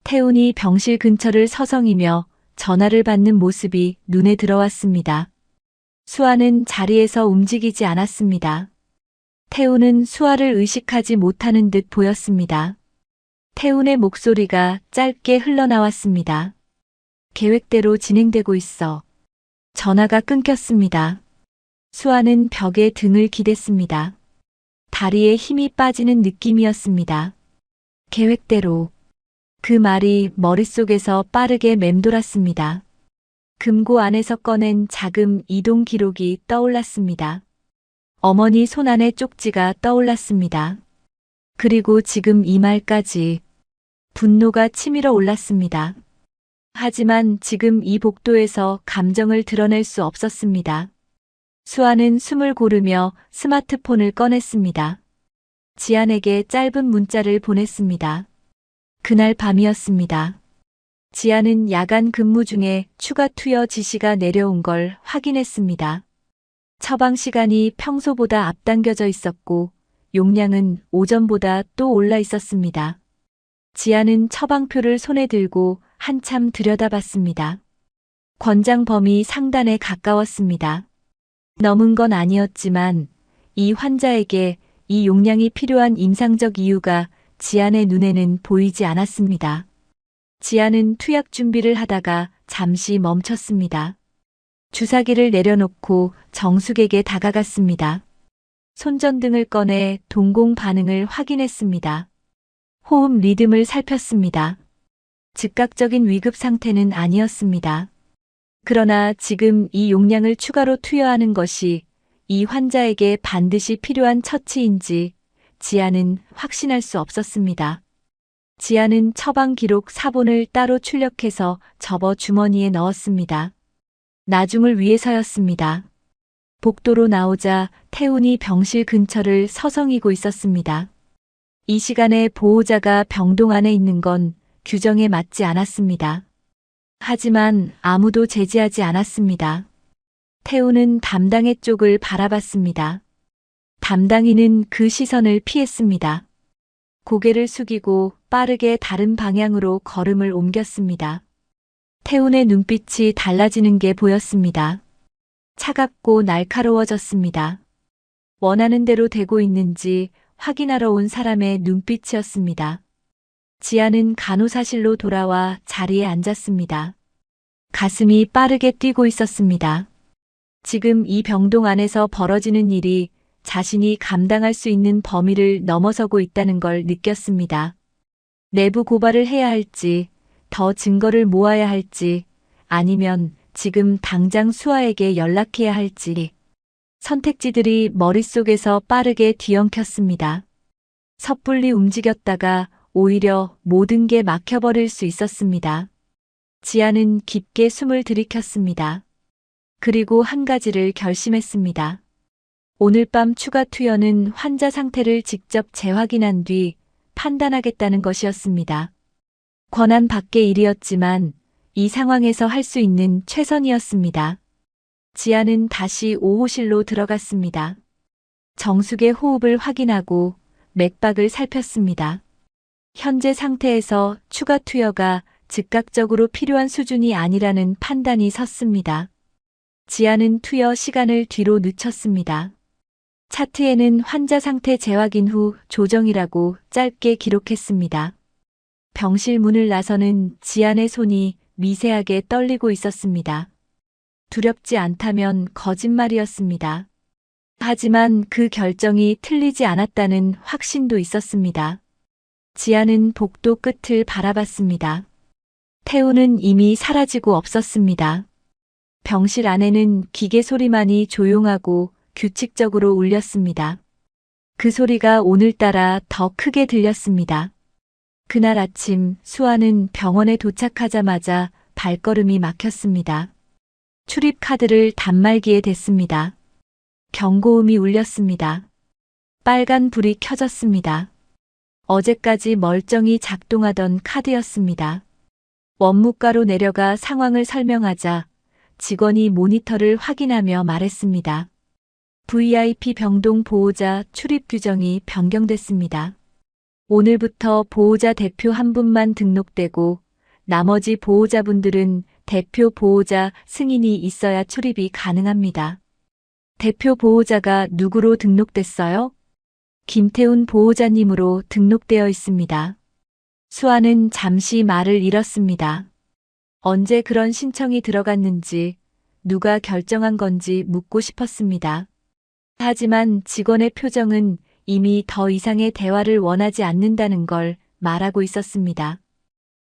태훈이 병실 근처를 서성이며 전화를 받는 모습이 눈에 들어왔습니다. 수아는 자리에서 움직이지 않았습니다. 태우는 수아를 의식하지 못하는 듯 보였습니다. 태훈의 목소리가 짧게 흘러나왔습니다. 계획대로 진행되고 있어. 전화가 끊겼습니다. 수아는 벽에 등을 기댔습니다. 다리에 힘이 빠지는 느낌이었습니다. 계획대로. 그 말이 머릿속에서 빠르게 맴돌았습니다. 금고 안에서 꺼낸 자금 이동 기록이 떠올랐습니다. 어머니 손안의 쪽지가 떠올랐습니다. 그리고 지금 이 말까지. 분노가 치밀어 올랐습니다. 하지만 지금 이 복도에서 감정을 드러낼 수 없었습니다. 수아는 숨을 고르며 스마트폰을 꺼냈습니다. 지안에게 짧은 문자를 보냈습니다. 그날 밤이었습니다. 지안은 야간 근무 중에 추가 투여 지시가 내려온 걸 확인했습니다. 처방 시간이 평소보다 앞당겨져 있었고 용량은 오전보다 또 올라 있었습니다. 지안은 처방표를 손에 들고 한참 들여다봤습니다. 권장 범위 상단에 가까웠습니다. 넘은 건 아니었지만 이 환자에게 이 용량이 필요한 임상적 이유가 지안의 눈에는 보이지 않았습니다. 지안은 투약 준비를 하다가 잠시 멈췄습니다. 주사기를 내려놓고 정숙에게 다가갔습니다. 손전등을 꺼내 동공 반응을 확인했습니다. 호흡 리듬을 살폈습니다. 즉각적인 위급 상태는 아니었습니다. 그러나 지금 이 용량을 추가로 투여하는 것이 이 환자에게 반드시 필요한 처치인지 지안은 확신할 수 없었습니다. 지안은 처방 기록 사본을 따로 출력해서 접어 주머니에 넣었습니다. 나중을 위해서였습니다. 복도로 나오자 태훈이 병실 근처를 서성이고 있었습니다. 이 시간에 보호자가 병동 안에 있는 건 규정에 맞지 않았습니다. 하지만 아무도 제지하지 않았습니다. 태훈은 담당의 쪽을 바라봤습니다. 담당이는 그 시선을 피했습니다. 고개를 숙이고 빠르게 다른 방향으로 걸음을 옮겼습니다. 태훈의 눈빛이 달라지는 게 보였습니다. 차갑고 날카로워졌습니다. 원하는 대로 되고 있는지 확인하러 온 사람의 눈빛이었습니다. 지아는 간호사실로 돌아와 자리에 앉았습니다. 가슴이 빠르게 뛰고 있었습니다. 지금 이 병동 안에서 벌어지는 일이 자신이 감당할 수 있는 범위를 넘어서고 있다는 걸 느꼈습니다. 내부 고발을 해야 할지, 더 증거를 모아야 할지, 아니면 지금 당장 수아에게 연락해야 할지. 선택지들이 머릿속에서 빠르게 뒤엉켰습니다. 섣불리 움직였다가 오히려 모든 게 막혀버릴 수 있었습니다. 지아는 깊게 숨을 들이켰습니다. 그리고 한 가지를 결심했습니다. 오늘 밤 추가 투여는 환자 상태를 직접 재확인한 뒤 판단하겠다는 것이었습니다. 권한 밖의 일이었지만 이 상황에서 할 수 있는 최선이었습니다. 지아는 다시 5호실로 들어갔습니다. 정숙의 호흡을 확인하고 맥박을 살폈습니다. 현재 상태에서 추가 투여가 즉각적으로 필요한 수준이 아니라는 판단이 섰습니다. 지아는 투여 시간을 뒤로 늦췄습니다. 차트에는 환자 상태 재확인 후 조정이라고 짧게 기록했습니다. 병실 문을 나서는 지안의 손이 미세하게 떨리고 있었습니다. 두렵지 않다면 거짓말이었습니다. 하지만 그 결정이 틀리지 않았다는 확신도 있었습니다. 지아는 복도 끝을 바라봤습니다. 태우는 이미 사라지고 없었습니다. 병실 안에는 기계 소리만이 조용하고 규칙적으로 울렸습니다. 그 소리가 오늘따라 더 크게 들렸습니다. 그날 아침 수아는 병원에 도착하자마자 발걸음이 막혔습니다. 출입 카드를 단말기에 댔습니다. 경고음이 울렸습니다. 빨간 불이 켜졌습니다. 어제까지 멀쩡히 작동하던 카드였습니다. 원무과로 내려가 상황을 설명하자 직원이 모니터를 확인하며 말했습니다. VIP 병동 보호자 출입 규정이 변경됐습니다. 오늘부터 보호자 대표 한 분만 등록되고 나머지 보호자분들은 대표 보호자 승인이 있어야 출입이 가능합니다. 대표 보호자가 누구로 등록됐어요? 김태훈 보호자님으로 등록되어 있습니다. 수아는 잠시 말을 잃었습니다. 언제 그런 신청이 들어갔는지, 누가 결정한 건지 묻고 싶었습니다. 하지만 직원의 표정은 이미 더 이상의 대화를 원하지 않는다는 걸 말하고 있었습니다.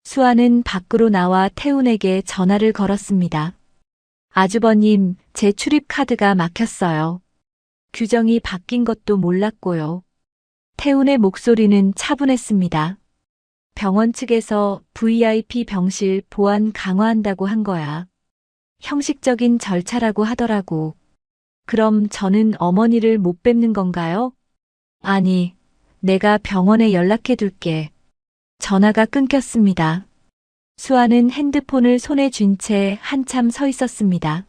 수아는 밖으로 나와 태훈에게 전화를 걸었습니다. 아주버님, 제 출입 카드가 막혔어요. 규정이 바뀐 것도 몰랐고요. 태훈의 목소리는 차분했습니다. 병원 측에서 VIP 병실 보안 강화한다고 한 거야. 형식적인 절차라고 하더라고. 그럼 저는 어머니를 못 뵙는 건가요? 아니, 내가 병원에 연락해 둘게. 전화가 끊겼습니다. 수아는 핸드폰을 손에 쥔 채 한참 서 있었습니다.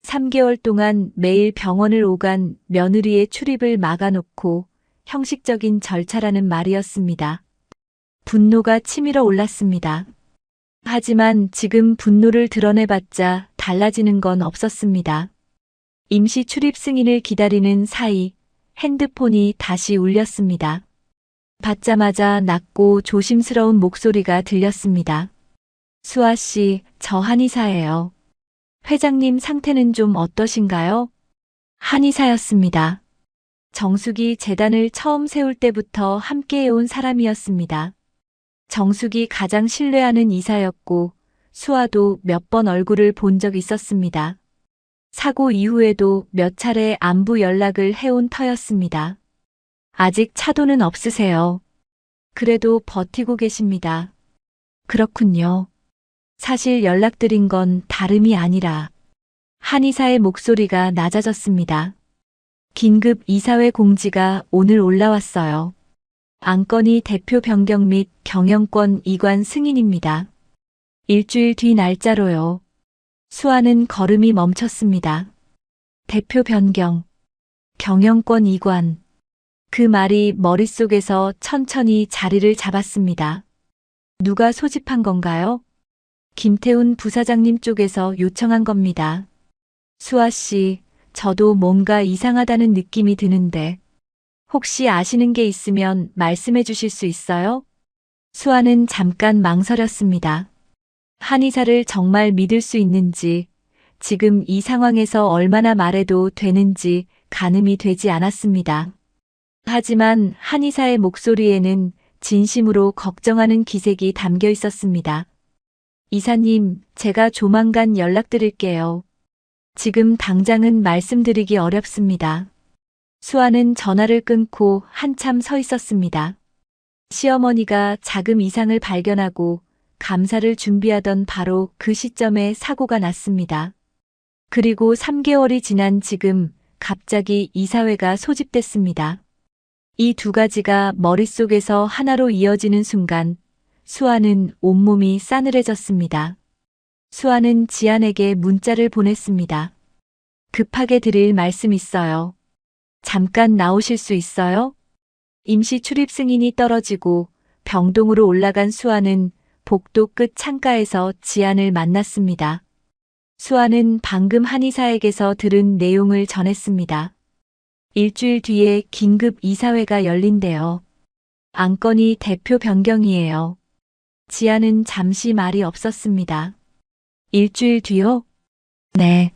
3개월 동안 매일 병원을 오간 며느리의 출입을 막아놓고 형식적인 절차라는 말이었습니다. 분노가 치밀어 올랐습니다. 하지만 지금 분노를 드러내봤자 달라지는 건 없었습니다. 임시 출입 승인을 기다리는 사이 핸드폰이 다시 울렸습니다. 받자마자 낮고 조심스러운 목소리가 들렸습니다. 수아 씨, 저 한의사예요. 회장님 상태는 좀 어떠신가요? 한의사였습니다. 정숙이 재단을 처음 세울 때부터 함께해온 사람이었습니다. 정숙이 가장 신뢰하는 이사였고 수아도 몇 번 얼굴을 본 적 있었습니다. 사고 이후에도 몇 차례 안부 연락을 해온 터였습니다. 아직 차도는 없으세요. 그래도 버티고 계십니다. 그렇군요. 사실 연락드린 건 다름이 아니라 한의사의 목소리가 낮아졌습니다. 긴급 이사회 공지가 오늘 올라왔어요. 안건이 대표 변경 및 경영권 이관 승인입니다. 일주일 뒤 날짜로요. 수아는 걸음이 멈췄습니다. 대표 변경, 경영권 이관. 그 말이 머릿속에서 천천히 자리를 잡았습니다. 누가 소집한 건가요? 김태훈 부사장님 쪽에서 요청한 겁니다. 수아 씨, 저도 뭔가 이상하다는 느낌이 드는데 혹시 아시는 게 있으면 말씀해 주실 수 있어요? 수아는 잠깐 망설였습니다. 한의사를 정말 믿을 수 있는지, 지금 이 상황에서 얼마나 말해도 되는지 가늠이 되지 않았습니다. 하지만 한의사의 목소리에는 진심으로 걱정하는 기색이 담겨 있었습니다. 이사님, 제가 조만간 연락드릴게요. 지금 당장은 말씀드리기 어렵습니다. 수아는 전화를 끊고 한참 서 있었습니다. 시어머니가 자금 이상을 발견하고 감사를 준비하던 바로 그 시점에 사고가 났습니다. 그리고 3개월이 지난 지금 갑자기 이사회가 소집됐습니다. 이 두 가지가 머릿속에서 하나로 이어지는 순간 수아는 온몸이 싸늘해졌습니다. 수아는 지안에게 문자를 보냈습니다. 급하게 드릴 말씀 있어요. 잠깐 나오실 수 있어요? 임시 출입 승인이 떨어지고 병동으로 올라간 수아는 복도 끝 창가에서 지안을 만났습니다. 수아는 방금 한의사에게서 들은 내용을 전했습니다. 일주일 뒤에 긴급 이사회가 열린대요. 안건이 대표 변경이에요. 지안은 잠시 말이 없었습니다. 일주일 뒤요? 네.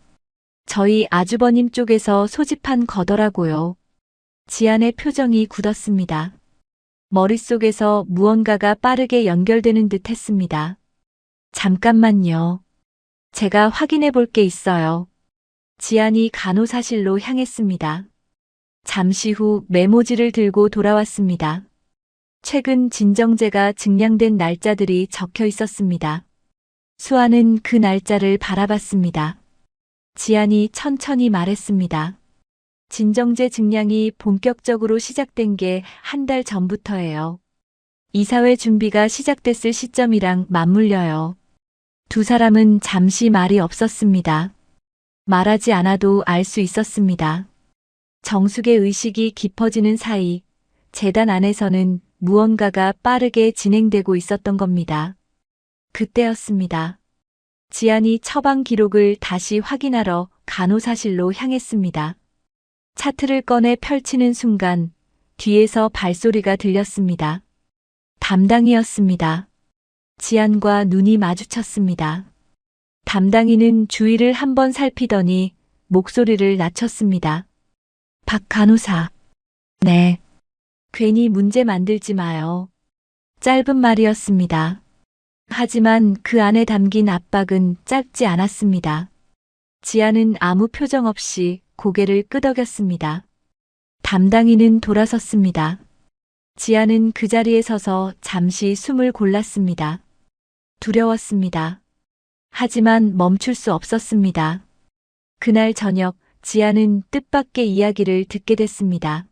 저희 아주버님 쪽에서 소집한 거더라고요. 지안의 표정이 굳었습니다. 머릿속에서 무언가가 빠르게 연결되는 듯 했습니다. 잠깐만요. 제가 확인해 볼 게 있어요. 지안이 간호사실로 향했습니다. 잠시 후 메모지를 들고 돌아왔습니다. 최근 진정제가 증량된 날짜들이 적혀 있었습니다. 수아는 그 날짜를 바라봤습니다. 지안이 천천히 말했습니다. 진정제 증량이 본격적으로 시작된 게 한 달 전부터예요. 이사회 준비가 시작됐을 시점이랑 맞물려요. 두 사람은 잠시 말이 없었습니다. 말하지 않아도 알 수 있었습니다. 정숙의 의식이 깊어지는 사이 재단 안에서는 무언가가 빠르게 진행되고 있었던 겁니다. 그때였습니다. 지안이 처방 기록을 다시 확인하러 간호사실로 향했습니다. 차트를 꺼내 펼치는 순간 뒤에서 발소리가 들렸습니다. 담당이었습니다. 지안과 눈이 마주쳤습니다. 담당이는 주위를 한번 살피더니 목소리를 낮췄습니다. 박 간호사. 네. 괜히 문제 만들지 마요. 짧은 말이었습니다. 하지만 그 안에 담긴 압박은 짧지 않았습니다. 지아는 아무 표정 없이 고개를 끄덕였습니다. 담당이는 돌아섰습니다. 지아는 그 자리에 서서 잠시 숨을 골랐습니다. 두려웠습니다. 하지만 멈출 수 없었습니다. 그날 저녁 지아는 뜻밖의 이야기를 듣게 됐습니다.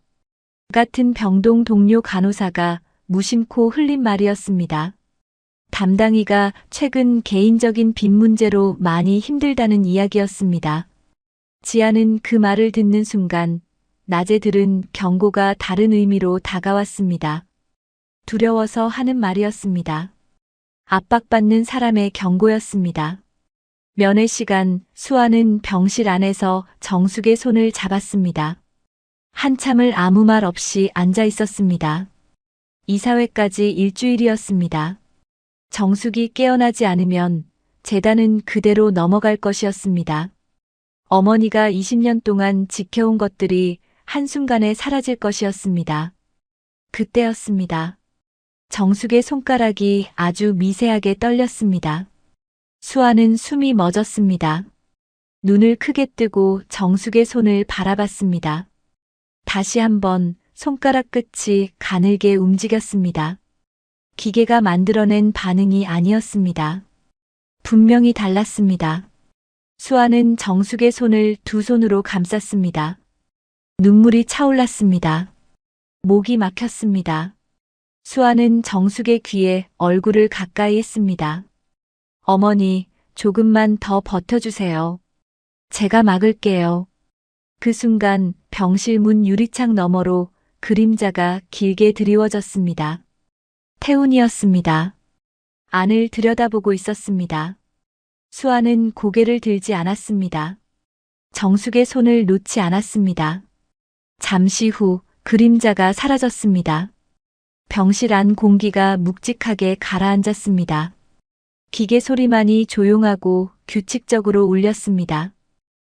같은 병동 동료 간호사가 무심코 흘린 말이었습니다. 담당이가 최근 개인적인 빚 문제로 많이 힘들다는 이야기였습니다. 지아는 그 말을 듣는 순간 낮에 들은 경고가 다른 의미로 다가왔습니다. 두려워서 하는 말이었습니다. 압박받는 사람의 경고였습니다. 면회 시간 수아는 병실 안에서 정숙의 손을 잡았습니다. 한참을 아무 말 없이 앉아 있었습니다. 이사회까지 일주일이었습니다. 정숙이 깨어나지 않으면 재단은 그대로 넘어갈 것이었습니다. 어머니가 20년 동안 지켜온 것들이 한순간에 사라질 것이었습니다. 그때였습니다. 정숙의 손가락이 아주 미세하게 떨렸습니다. 수아는 숨이 멎었습니다. 눈을 크게 뜨고 정숙의 손을 바라봤습니다. 다시 한번 손가락 끝이 가늘게 움직였습니다. 기계가 만들어낸 반응이 아니었습니다. 분명히 달랐습니다. 수아는 정숙의 손을 두 손으로 감쌌습니다. 눈물이 차올랐습니다. 목이 막혔습니다. 수아는 정숙의 귀에 얼굴을 가까이 했습니다. 어머니, 조금만 더 버텨주세요. 제가 막을게요. 그 순간 병실 문 유리창 너머로 그림자가 길게 드리워졌습니다. 태훈이었습니다. 안을 들여다보고 있었습니다. 수아는 고개를 들지 않았습니다. 정숙의 손을 놓지 않았습니다. 잠시 후 그림자가 사라졌습니다. 병실 안 공기가 묵직하게 가라앉았습니다. 기계 소리만이 조용하고 규칙적으로 울렸습니다.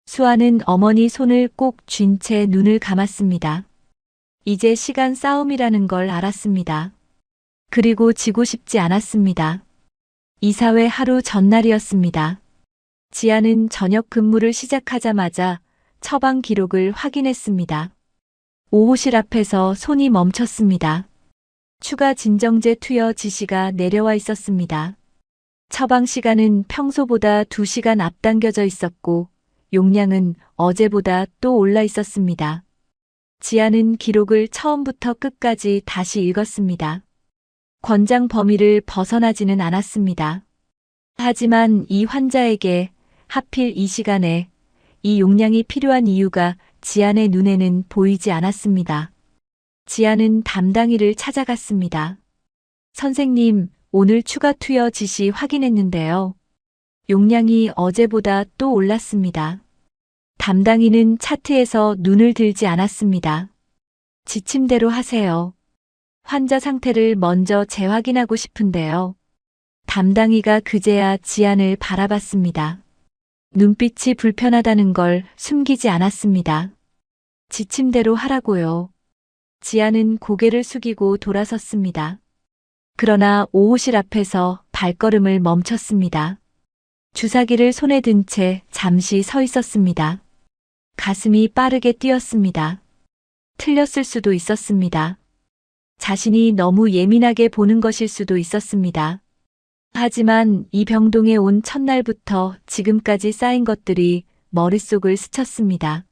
수아는 어머니 손을 꼭 쥔 채 눈을 감았습니다. 이제 시간 싸움이라는 걸 알았습니다. 그리고 지고 싶지 않았습니다. 이사회 하루 전날이었습니다. 지아는 저녁 근무를 시작하자마자 처방 기록을 확인했습니다. 5호실 앞에서 손이 멈췄습니다. 추가 진정제 투여 지시가 내려와 있었습니다. 처방 시간은 평소보다 2시간 앞당겨져 있었고 용량은 어제보다 또 올라 있었습니다. 지아는 기록을 처음부터 끝까지 다시 읽었습니다. 권장 범위를 벗어나지는 않았습니다. 하지만 이 환자에게 하필 이 시간에 이 용량이 필요한 이유가 지안의 눈에는 보이지 않았습니다. 지안은 담당이를 찾아갔습니다. 선생님, 오늘 추가 투여 지시 확인했는데요. 용량이 어제보다 또 올랐습니다. 담당이는 차트에서 눈을 들지 않았습니다. 지침대로 하세요. 환자 상태를 먼저 재확인하고 싶은데요. 담당이가 그제야 지안을 바라봤습니다. 눈빛이 불편하다는 걸 숨기지 않았습니다. 지침대로 하라고요. 지안은 고개를 숙이고 돌아섰습니다. 그러나 5호실 앞에서 발걸음을 멈췄습니다. 주사기를 손에 든 채 잠시 서 있었습니다. 가슴이 빠르게 뛰었습니다. 틀렸을 수도 있었습니다. 자신이 너무 예민하게 보는 것일 수도 있었습니다. 하지만 이 병동에 온 첫날부터 지금까지 쌓인 것들이 머릿속을 스쳤습니다.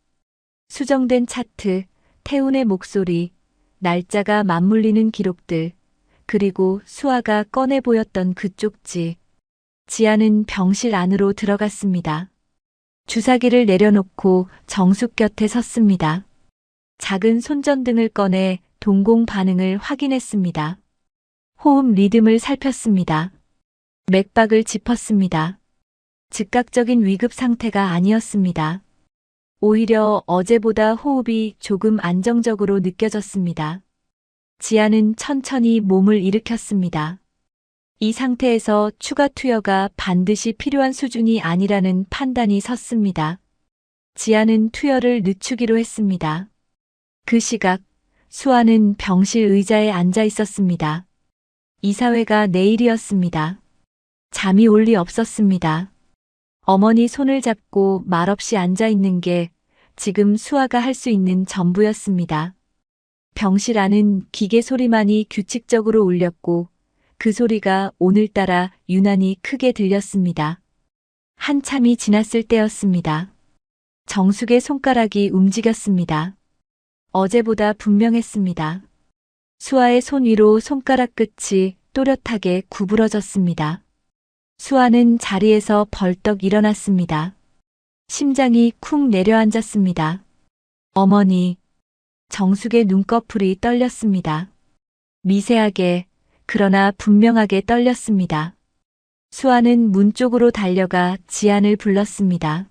수정된 차트, 태훈의 목소리, 날짜가 맞물리는 기록들, 그리고 수아가 꺼내 보였던 그 쪽지. 지아는 병실 안으로 들어갔습니다. 주사기를 내려놓고 정숙 곁에 섰습니다. 작은 손전등을 꺼내 동공 반응을 확인했습니다. 호흡 리듬을 살폈습니다. 맥박을 짚었습니다. 즉각적인 위급 상태가 아니었습니다. 오히려 어제보다 호흡이 조금 안정적으로 느껴졌습니다. 지아는 천천히 몸을 일으켰습니다. 이 상태에서 추가 투여가 반드시 필요한 수준이 아니라는 판단이 섰습니다. 지아는 투여를 늦추기로 했습니다. 그 시각 수아는 병실 의자에 앉아 있었습니다. 이사회가 내일이었습니다. 잠이 올 리 없었습니다. 어머니 손을 잡고 말없이 앉아 있는 게 지금 수아가 할 수 있는 전부였습니다. 병실 안은 기계 소리만이 규칙적으로 울렸고 그 소리가 오늘따라 유난히 크게 들렸습니다. 한참이 지났을 때였습니다. 정숙의 손가락이 움직였습니다. 어제보다 분명했습니다. 수아의 손 위로 손가락 끝이 또렷하게 구부러졌습니다. 수아는 자리에서 벌떡 일어났습니다. 심장이 쿵 내려앉았습니다. 어머니, 정숙의 눈꺼풀이 떨렸습니다. 미세하게, 그러나 분명하게 떨렸습니다. 수아는 문 쪽으로 달려가 지안을 불렀습니다.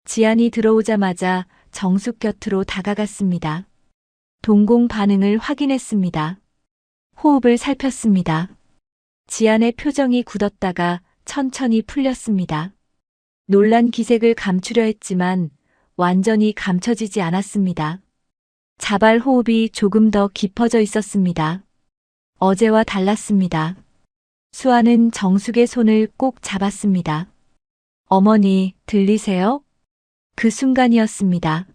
지안이 들어오자마자 정숙 곁으로 다가갔습니다. 동공 반응을 확인했습니다. 호흡을 살폈습니다. 지안의 표정이 굳었다가 천천히 풀렸습니다. 놀란 기색을 감추려 했지만 완전히 감춰지지 않았습니다. 자발 호흡이 조금 더 깊어져 있었습니다. 어제와 달랐습니다. 수아는 정숙의 손을 꼭 잡았습니다. 어머니, 들리세요? 그 순간이었습니다.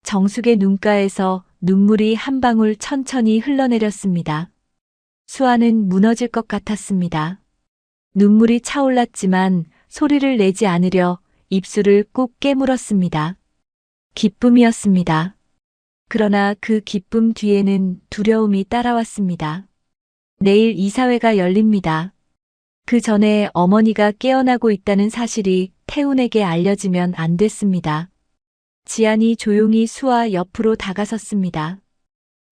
정숙의 눈가에서 눈물이 한 방울 천천히 흘러내렸습니다. 수아는 무너질 것 같았습니다. 눈물이 차올랐지만 소리를 내지 않으려 입술을 꾹 깨물었습니다. 기쁨이었습니다. 그러나 그 기쁨 뒤에는 두려움이 따라왔습니다. 내일 이사회가 열립니다. 그 전에 어머니가 깨어나고 있다는 사실이 태훈에게 알려지면 안 됐습니다. 지안이 조용히 수아 옆으로 다가섰습니다.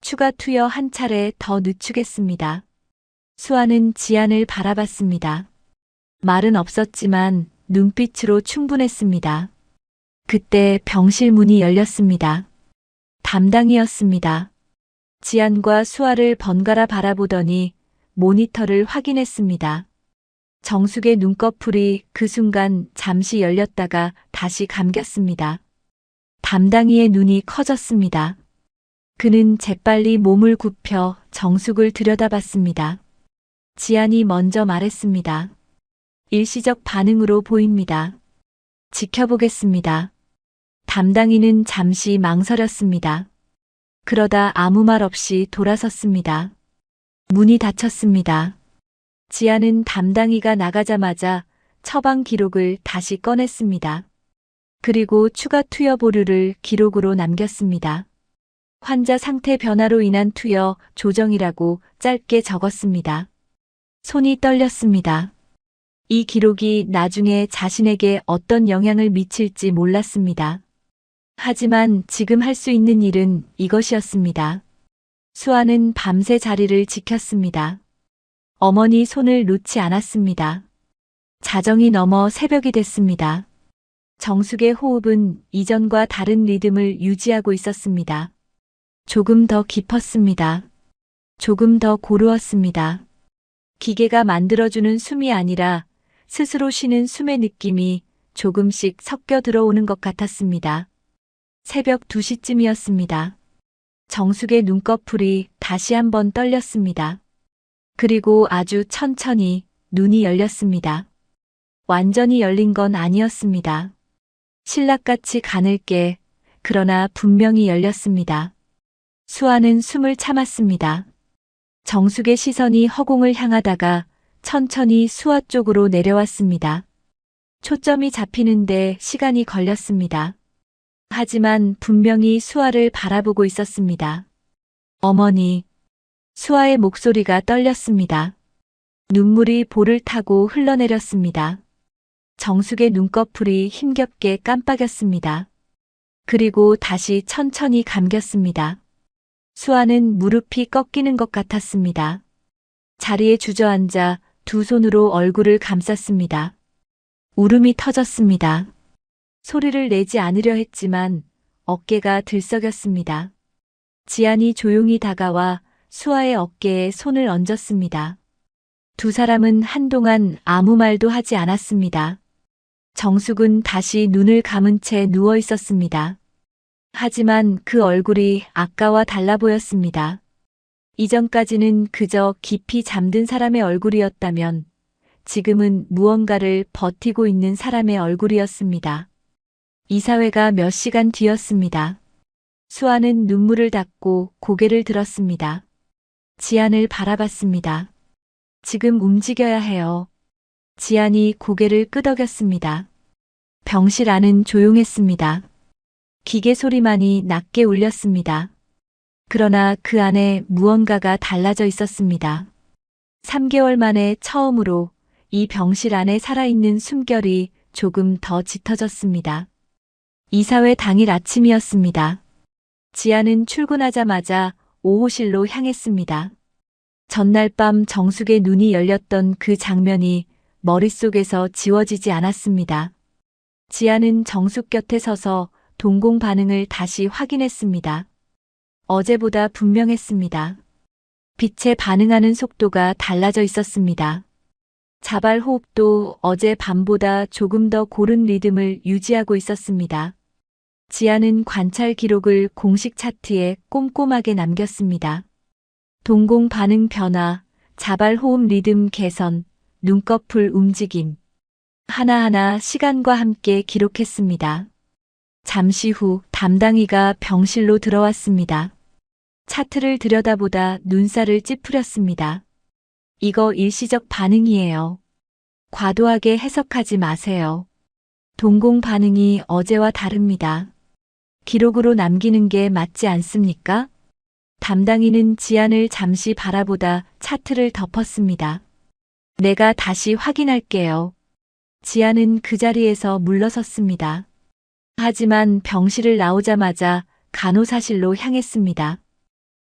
추가 투여 한 차례 더 늦추겠습니다. 수아는 지안을 바라봤습니다. 말은 없었지만 눈빛으로 충분했습니다. 그때 병실 문이 열렸습니다. 담당이었습니다. 지안과 수아를 번갈아 바라보더니 모니터를 확인했습니다. 정숙의 눈꺼풀이 그 순간 잠시 열렸다가 다시 감겼습니다. 담당이의 눈이 커졌습니다. 그는 재빨리 몸을 굽혀 정숙을 들여다봤습니다. 지안이 먼저 말했습니다. 일시적 반응으로 보입니다. 지켜보겠습니다. 담당이는 잠시 망설였습니다. 그러다 아무 말 없이 돌아섰습니다. 문이 닫혔습니다. 지아는 담당이가 나가자마자 처방 기록을 다시 꺼냈습니다. 그리고 추가 투여 보류를 기록으로 남겼습니다. 환자 상태 변화로 인한 투여 조정이라고 짧게 적었습니다. 손이 떨렸습니다. 이 기록이 나중에 자신에게 어떤 영향을 미칠지 몰랐습니다. 하지만 지금 할 수 있는 일은 이것이었습니다. 수아는 밤새 자리를 지켰습니다. 어머니 손을 놓지 않았습니다. 자정이 넘어 새벽이 됐습니다. 정숙의 호흡은 이전과 다른 리듬을 유지하고 있었습니다. 조금 더 깊었습니다. 조금 더 고르웠습니다. 기계가 만들어주는 숨이 아니라 스스로 쉬는 숨의 느낌이 조금씩 섞여 들어오는 것 같았습니다. 새벽 2시쯤이었습니다. 정숙의 눈꺼풀이 다시 한번 떨렸습니다. 그리고 아주 천천히 눈이 열렸습니다. 완전히 열린 건 아니었습니다. 신락같이 가늘게, 그러나 분명히 열렸습니다. 수아는 숨을 참았습니다. 정숙의 시선이 허공을 향하다가 천천히 수아 쪽으로 내려왔습니다. 초점이 잡히는데 시간이 걸렸습니다. 하지만 분명히 수아를 바라보고 있었습니다. 어머니, 수아의 목소리가 떨렸습니다. 눈물이 볼을 타고 흘러내렸습니다. 정숙의 눈꺼풀이 힘겹게 깜빡였습니다. 그리고 다시 천천히 감겼습니다. 수아는 무릎이 꺾이는 것 같았습니다. 자리에 주저앉아 두 손으로 얼굴을 감쌌습니다. 울음이 터졌습니다. 소리를 내지 않으려 했지만 어깨가 들썩였습니다. 지안이 조용히 다가와 수아의 어깨에 손을 얹었습니다. 두 사람은 한동안 아무 말도 하지 않았습니다. 정숙은 다시 눈을 감은 채 누워 있었습니다. 하지만 그 얼굴이 아까와 달라 보였습니다. 이전까지는 그저 깊이 잠든 사람의 얼굴이었다면 지금은 무언가를 버티고 있는 사람의 얼굴이었습니다. 이사회가 몇 시간 뒤였습니다. 수아는 눈물을 닦고 고개를 들었습니다. 지안을 바라봤습니다. 지금 움직여야 해요. 지안이 고개를 끄덕였습니다. 병실 안은 조용했습니다. 기계 소리만이 낮게 울렸습니다. 그러나 그 안에 무언가가 달라져 있었습니다. 3개월 만에 처음으로 이 병실 안에 살아있는 숨결이 조금 더 짙어졌습니다. 이사회 당일 아침이었습니다. 지안은 출근하자마자 5호실로 향했습니다. 전날 밤 정숙의 눈이 열렸던 그 장면이 머릿속에서 지워지지 않았습니다. 지안은 정숙 곁에 서서 동공 반응을 다시 확인했습니다. 어제보다 분명했습니다. 빛에 반응하는 속도가 달라져 있었습니다. 자발 호흡도 어제 밤보다 조금 더 고른 리듬을 유지하고 있었습니다. 지안은 관찰 기록을 공식 차트에 꼼꼼하게 남겼습니다. 동공 반응 변화, 자발 호흡 리듬 개선, 눈꺼풀 움직임. 하나하나 시간과 함께 기록했습니다. 잠시 후 담당이가 병실로 들어왔습니다. 차트를 들여다보다 눈살을 찌푸렸습니다. 이거 일시적 반응이에요. 과도하게 해석하지 마세요. 동공 반응이 어제와 다릅니다. 기록으로 남기는 게 맞지 않습니까? 담당이는 지안을 잠시 바라보다 차트를 덮었습니다. 내가 다시 확인할게요. 지안은 그 자리에서 물러섰습니다. 하지만 병실을 나오자마자 간호사실로 향했습니다.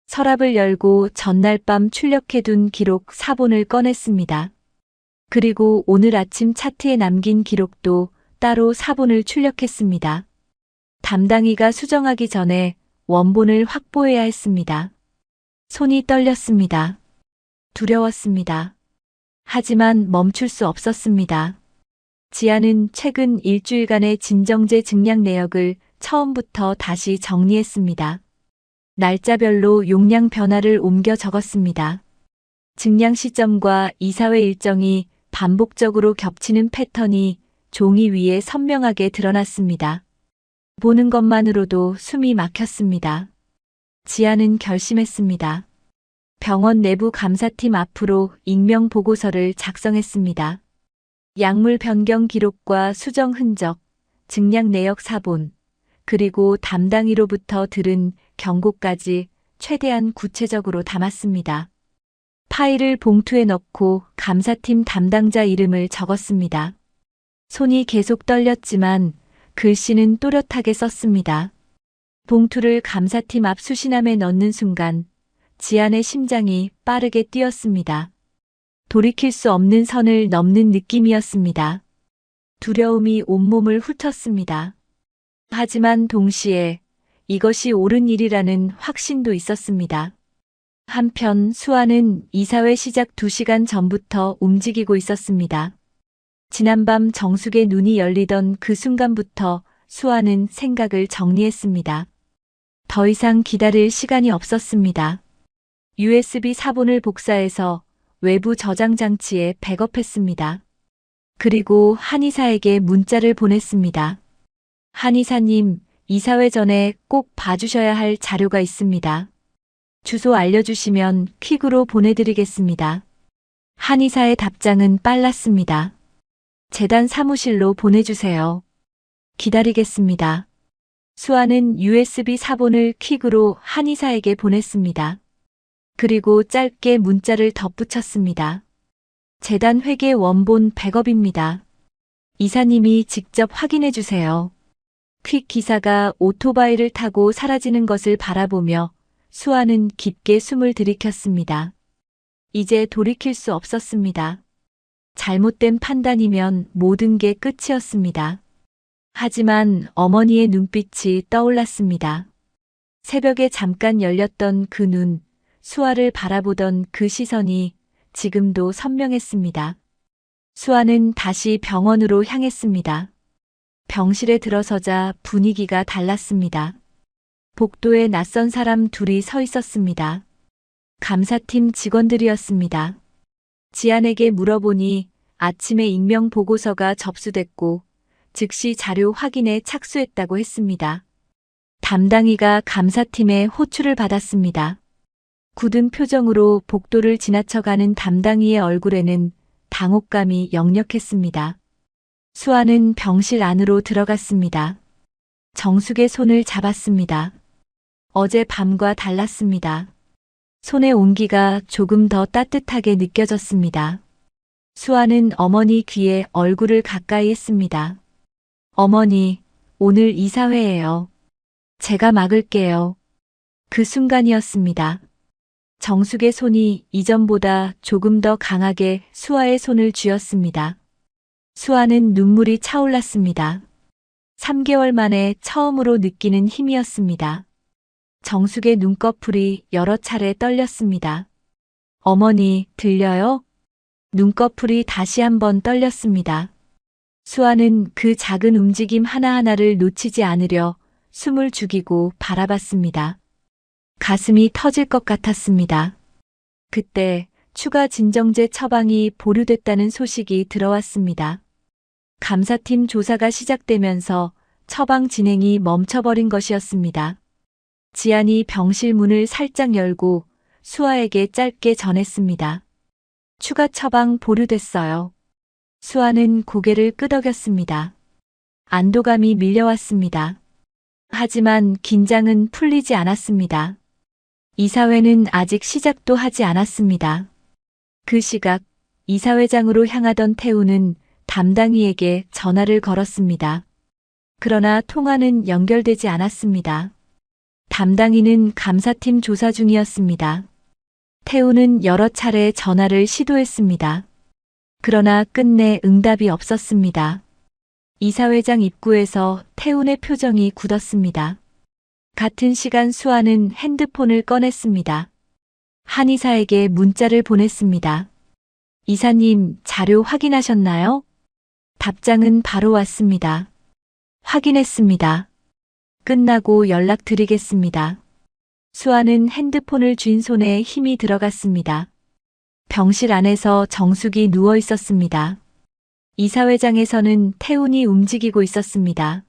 서랍을 열고 전날 밤 출력해둔 기록 사본을 꺼냈습니다. 그리고 오늘 아침 차트에 남긴 기록도 따로 사본을 출력했습니다. 담당이가 수정하기 전에 원본을 확보해야 했습니다. 손이 떨렸습니다. 두려웠습니다. 하지만 멈출 수 없었습니다. 지안은 최근 일주일간의 진정제 증량 내역을 처음부터 다시 정리했습니다. 날짜별로 용량 변화를 옮겨 적었습니다. 증량 시점과 이사회 일정이 반복적으로 겹치는 패턴이 종이 위에 선명하게 드러났습니다. 보는 것만으로도 숨이 막혔습니다. 지안은 결심했습니다. 병원 내부 감사팀 앞으로 익명 보고서를 작성했습니다. 약물 변경 기록과 수정 흔적, 증량 내역 사본, 그리고 담당이로부터 들은 경고까지 최대한 구체적으로 담았습니다. 파일을 봉투에 넣고 감사팀 담당자 이름을 적었습니다. 손이 계속 떨렸지만 글씨는 또렷하게 썼습니다. 봉투를 감사팀 앞 수신함에 넣는 순간 지안의 심장이 빠르게 뛰었습니다. 돌이킬 수 없는 선을 넘는 느낌이었습니다. 두려움이 온몸을 훑었습니다. 하지만 동시에 이것이 옳은 일이라는 확신도 있었습니다. 한편 수아는 이사회 시작 2시간 전부터 움직이고 있었습니다. 지난밤 정숙의 눈이 열리던 그 순간부터 수아는 생각을 정리했습니다. 더 이상 기다릴 시간이 없었습니다. USB 사본을 복사해서 외부 저장 장치에 백업했습니다. 그리고 한의사에게 문자를 보냈습니다. 한의사님, 이사회 전에 꼭 봐주셔야 할 자료가 있습니다. 주소 알려주시면 퀵으로 보내드리겠습니다. 한의사의 답장은 빨랐습니다. 재단 사무실로 보내주세요. 기다리겠습니다. 수아는 USB 사본을 퀵으로 한의사에게 보냈습니다. 그리고 짧게 문자를 덧붙였습니다. 재단 회계 원본 백업입니다. 이사님이 직접 확인해 주세요. 퀵 기사가 오토바이를 타고 사라지는 것을 바라보며 수아는 깊게 숨을 들이켰습니다. 이제 돌이킬 수 없었습니다. 잘못된 판단이면 모든 게 끝이었습니다. 하지만 어머니의 눈빛이 떠올랐습니다. 새벽에 잠깐 열렸던 그 눈, 수아를 바라보던 그 시선이 지금도 선명했습니다. 수아는 다시 병원으로 향했습니다. 병실에 들어서자 분위기가 달랐습니다. 복도에 낯선 사람 둘이 서 있었습니다. 감사팀 직원들이었습니다. 지안에게 물어보니 아침에 익명 보고서가 접수됐고 즉시 자료 확인에 착수했다고 했습니다. 담당이가 감사팀의 호출을 받았습니다. 굳은 표정으로 복도를 지나쳐가는 담당이의 얼굴에는 당혹감이 역력했습니다. 수아는 병실 안으로 들어갔습니다. 정숙의 손을 잡았습니다. 어제 밤과 달랐습니다. 손의 온기가 조금 더 따뜻하게 느껴졌습니다. 수아는 어머니 귀에 얼굴을 가까이 했습니다. 어머니, 오늘 이사회예요. 제가 막을게요. 그 순간이었습니다. 정숙의 손이 이전보다 조금 더 강하게 수아의 손을 쥐었습니다. 수아는 눈물이 차올랐습니다. 3개월 만에 처음으로 느끼는 힘이었습니다. 정숙의 눈꺼풀이 여러 차례 떨렸습니다. 어머니, 들려요? 눈꺼풀이 다시 한번 떨렸습니다. 수아는 그 작은 움직임 하나하나를 놓치지 않으려 숨을 죽이고 바라봤습니다. 가슴이 터질 것 같았습니다. 그때 추가 진정제 처방이 보류됐다는 소식이 들어왔습니다. 감사팀 조사가 시작되면서 처방 진행이 멈춰버린 것이었습니다. 지안이 병실 문을 살짝 열고 수아에게 짧게 전했습니다. 추가 처방 보류됐어요. 수아는 고개를 끄덕였습니다. 안도감이 밀려왔습니다. 하지만 긴장은 풀리지 않았습니다. 이사회는 아직 시작도 하지 않았습니다. 그 시각 이사회장으로 향하던 태우는 담당이에게 전화를 걸었습니다. 그러나 통화는 연결되지 않았습니다. 담당이는 감사팀 조사 중이었습니다. 태우는 여러 차례 전화를 시도했습니다. 그러나 끝내 응답이 없었습니다. 이사회장 입구에서 태훈의 표정이 굳었습니다. 같은 시간 수아는 핸드폰을 꺼냈습니다. 한의사에게 문자를 보냈습니다. 이사님, 자료 확인하셨나요? 답장은 바로 왔습니다. 확인했습니다. 끝나고 연락드리겠습니다. 수아는 핸드폰을 쥔 손에 힘이 들어갔습니다. 병실 안에서 정숙이 누워 있었습니다. 이사회장에서는 태훈이 움직이고 있었습니다.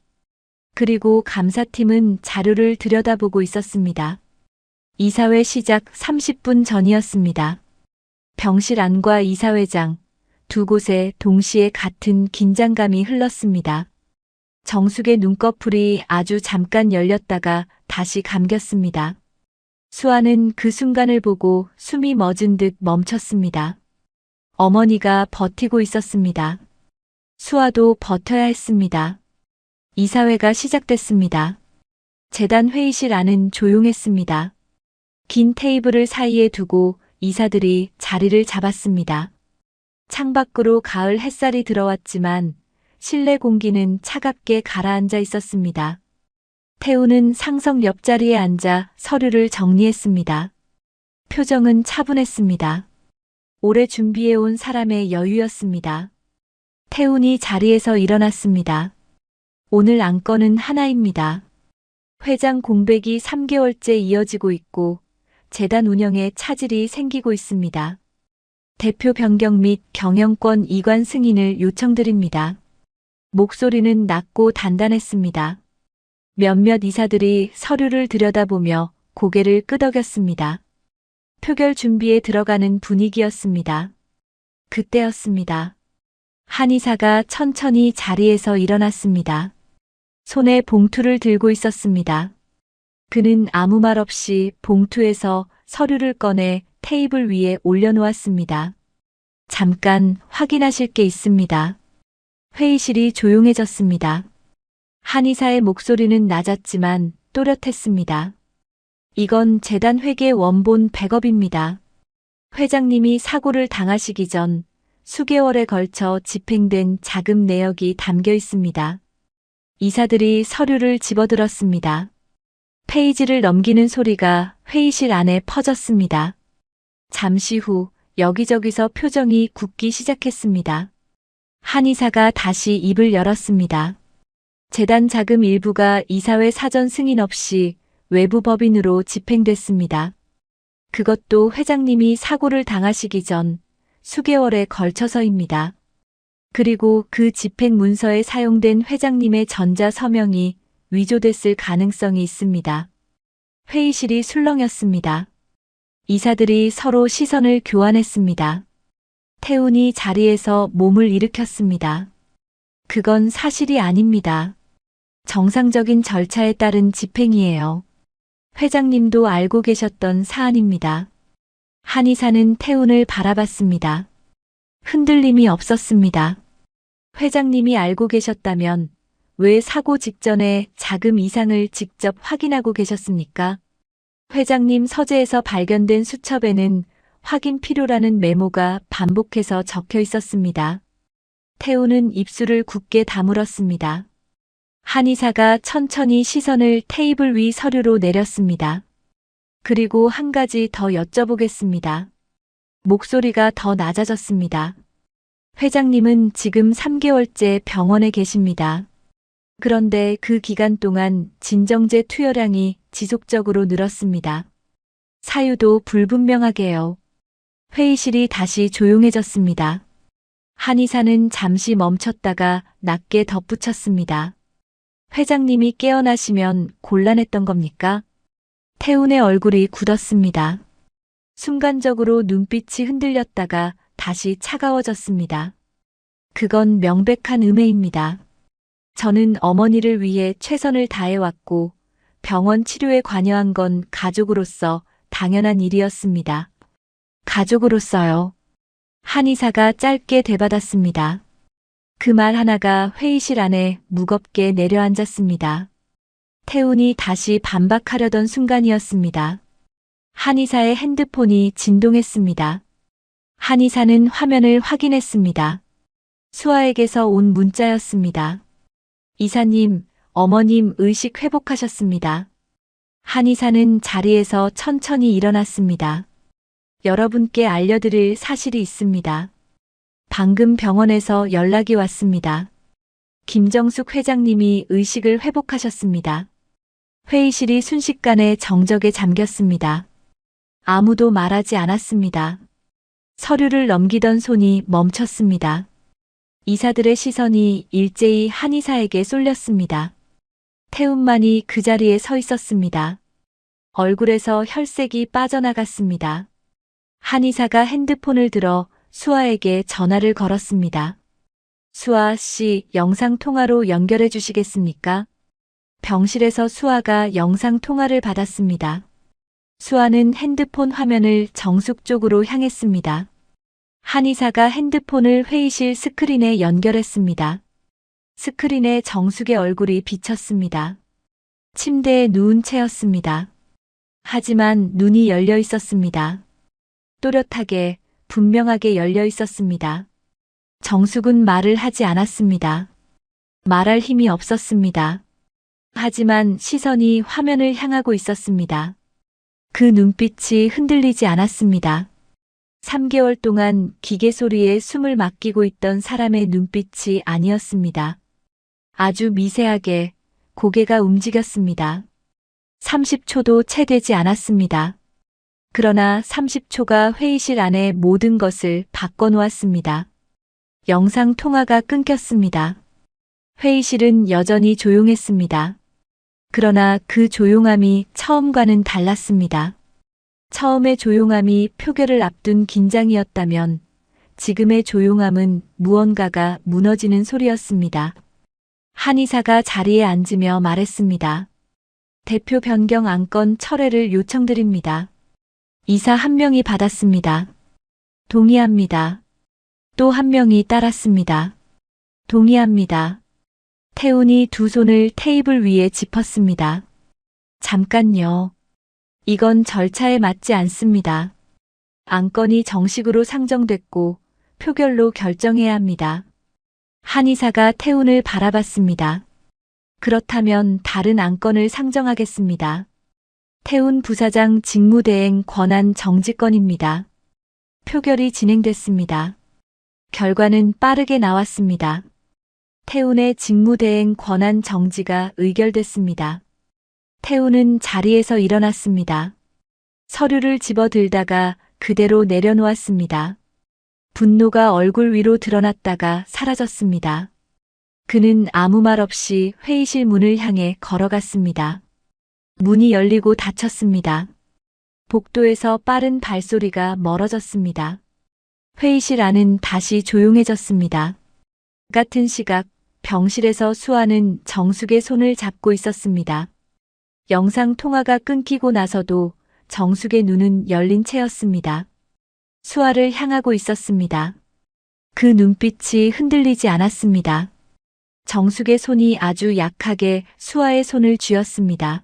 그리고 감사팀은 자료를 들여다보고 있었습니다. 이사회 시작 30분 전이었습니다. 병실 안과 이사회장, 두 곳에 동시에 같은 긴장감이 흘렀습니다. 정숙의 눈꺼풀이 아주 잠깐 열렸다가 다시 감겼습니다. 수아는 그 순간을 보고 숨이 멎은 듯 멈췄습니다. 어머니가 버티고 있었습니다. 수아도 버텨야 했습니다. 이사회가 시작됐습니다. 재단 회의실 안은 조용했습니다. 긴 테이블을 사이에 두고 이사들이 자리를 잡았습니다. 창밖으로 가을 햇살이 들어왔지만 실내 공기는 차갑게 가라앉아 있었습니다. 태우는 상석 옆자리에 앉아 서류를 정리했습니다. 표정은 차분했습니다. 오래 준비해온 사람의 여유였습니다. 태훈이 자리에서 일어났습니다. 오늘 안건은 하나입니다. 회장 공백이 3개월째 이어지고 있고 재단 운영에 차질이 생기고 있습니다. 대표 변경 및 경영권 이관 승인을 요청드립니다. 목소리는 낮고 단단했습니다. 몇몇 이사들이 서류를 들여다보며 고개를 끄덕였습니다. 표결 준비에 들어가는 분위기였습니다. 그때였습니다. 한의사가 천천히 자리에서 일어났습니다. 손에 봉투를 들고 있었습니다. 그는 아무 말 없이 봉투에서 서류를 꺼내 테이블 위에 올려놓았습니다. 잠깐 확인하실 게 있습니다. 회의실이 조용해졌습니다. 한의사의 목소리는 낮았지만 또렷했습니다. 이건 재단 회계 원본 백업입니다. 회장님이 사고를 당하시기 전 수개월에 걸쳐 집행된 자금 내역이 담겨 있습니다. 이사들이 서류를 집어들었습니다. 페이지를 넘기는 소리가 회의실 안에 퍼졌습니다. 잠시 후 여기저기서 표정이 굳기 시작했습니다. 한의사가 다시 입을 열었습니다. 재단 자금 일부가 이사회 사전 승인 없이 외부 법인으로 집행됐습니다. 그것도 회장님이 사고를 당하시기 전 수개월에 걸쳐서입니다. 그리고 그 집행 문서에 사용된 회장님의 전자 서명이 위조됐을 가능성이 있습니다. 회의실이 술렁였습니다. 이사들이 서로 시선을 교환했습니다. 태훈이 자리에서 몸을 일으켰습니다. 그건 사실이 아닙니다. 정상적인 절차에 따른 집행이에요. 회장님도 알고 계셨던 사안입니다. 한의사는 태훈을 바라봤습니다. 흔들림이 없었습니다. 회장님이 알고 계셨다면 왜 사고 직전에 자금 이상을 직접 확인하고 계셨습니까? 회장님 서재에서 발견된 수첩에는 확인 필요라는 메모가 반복해서 적혀 있었습니다. 태우는 입술을 굳게 다물었습니다. 한의사가 천천히 시선을 테이블 위 서류로 내렸습니다. 그리고 한 가지 더 여쭤보겠습니다. 목소리가 더 낮아졌습니다. 회장님은 지금 3개월째 병원에 계십니다. 그런데 그 기간 동안 진정제 투여량이 지속적으로 늘었습니다. 사유도 불분명하게요. 회의실이 다시 조용해졌습니다. 한의사는 잠시 멈췄다가 낮게 덧붙였습니다. 회장님이 깨어나시면 곤란했던 겁니까? 태훈의 얼굴이 굳었습니다. 순간적으로 눈빛이 흔들렸다가 다시 차가워졌습니다. 그건 명백한 음해입니다. 저는 어머니를 위해 최선을 다해왔고 병원 치료에 관여한 건 가족으로서 당연한 일이었습니다. 가족으로서요. 한의사가 짧게 되받았습니다. 그 말 하나가 회의실 안에 무겁게 내려앉았습니다. 태훈이 다시 반박하려던 순간이었습니다. 한의사의 핸드폰이 진동했습니다. 한의사는 화면을 확인했습니다. 수아에게서 온 문자였습니다. 이사님, 어머님 의식 회복하셨습니다. 한의사는 자리에서 천천히 일어났습니다. 여러분께 알려드릴 사실이 있습니다. 방금 병원에서 연락이 왔습니다. 김정숙 회장님이 의식을 회복하셨습니다. 회의실이 순식간에 정적에 잠겼습니다. 아무도 말하지 않았습니다. 서류를 넘기던 손이 멈췄습니다. 이사들의 시선이 일제히 한의사에게 쏠렸습니다. 태훈만이 그 자리에 서 있었습니다. 얼굴에서 혈색이 빠져나갔습니다. 한의사가 핸드폰을 들어 수아에게 전화를 걸었습니다. 수아 씨, 영상통화로 연결해 주시겠습니까? 병실에서 수아가 영상통화를 받았습니다. 수아는 핸드폰 화면을 정숙 쪽으로 향했습니다. 한의사가 핸드폰을 회의실 스크린에 연결했습니다. 스크린에 정숙의 얼굴이 비쳤습니다. 침대에 누운 채였습니다. 하지만 눈이 열려 있었습니다. 또렷하게, 분명하게 열려 있었습니다. 정숙은 말을 하지 않았습니다. 말할 힘이 없었습니다. 하지만 시선이 화면을 향하고 있었습니다. 그 눈빛이 흔들리지 않았습니다. 3개월 동안 기계 소리에 숨을 맡기고 있던 사람의 눈빛이 아니었습니다. 아주 미세하게 고개가 움직였습니다. 30초도 채 되지 않았습니다. 그러나 30초가 회의실 안의 모든 것을 바꿔놓았습니다. 영상 통화가 끊겼습니다. 회의실은 여전히 조용했습니다. 그러나 그 조용함이 처음과는 달랐습니다. 처음의 조용함이 표결을 앞둔 긴장이었다면 지금의 조용함은 무언가가 무너지는 소리였습니다. 한의사가 자리에 앉으며 말했습니다. 대표 변경 안건 철회를 요청드립니다. 이사 한 명이 받았습니다. 동의합니다. 또 한 명이 따랐습니다. 동의합니다. 태훈이 두 손을 테이블 위에 짚었습니다. 잠깐요. 이건 절차에 맞지 않습니다. 안건이 정식으로 상정됐고 표결로 결정해야 합니다. 한의사가 태훈을 바라봤습니다. 그렇다면 다른 안건을 상정하겠습니다. 태운 부사장 직무대행 권한 정지건입니다. 표결이 진행됐습니다. 결과는 빠르게 나왔습니다. 태운의 직무대행 권한 정지가 의결됐습니다. 태운은 자리에서 일어났습니다. 서류를 집어들다가 그대로 내려놓았습니다. 분노가 얼굴 위로 드러났다가 사라졌습니다. 그는 아무 말 없이 회의실 문을 향해 걸어갔습니다. 문이 열리고 닫혔습니다. 복도에서 빠른 발소리가 멀어졌습니다. 회의실 안은 다시 조용해졌습니다. 같은 시각 병실에서 수아는 정숙의 손을 잡고 있었습니다. 영상 통화가 끊기고 나서도 정숙의 눈은 열린 채였습니다. 수아를 향하고 있었습니다. 그 눈빛이 흔들리지 않았습니다. 정숙의 손이 아주 약하게 수아의 손을 쥐었습니다.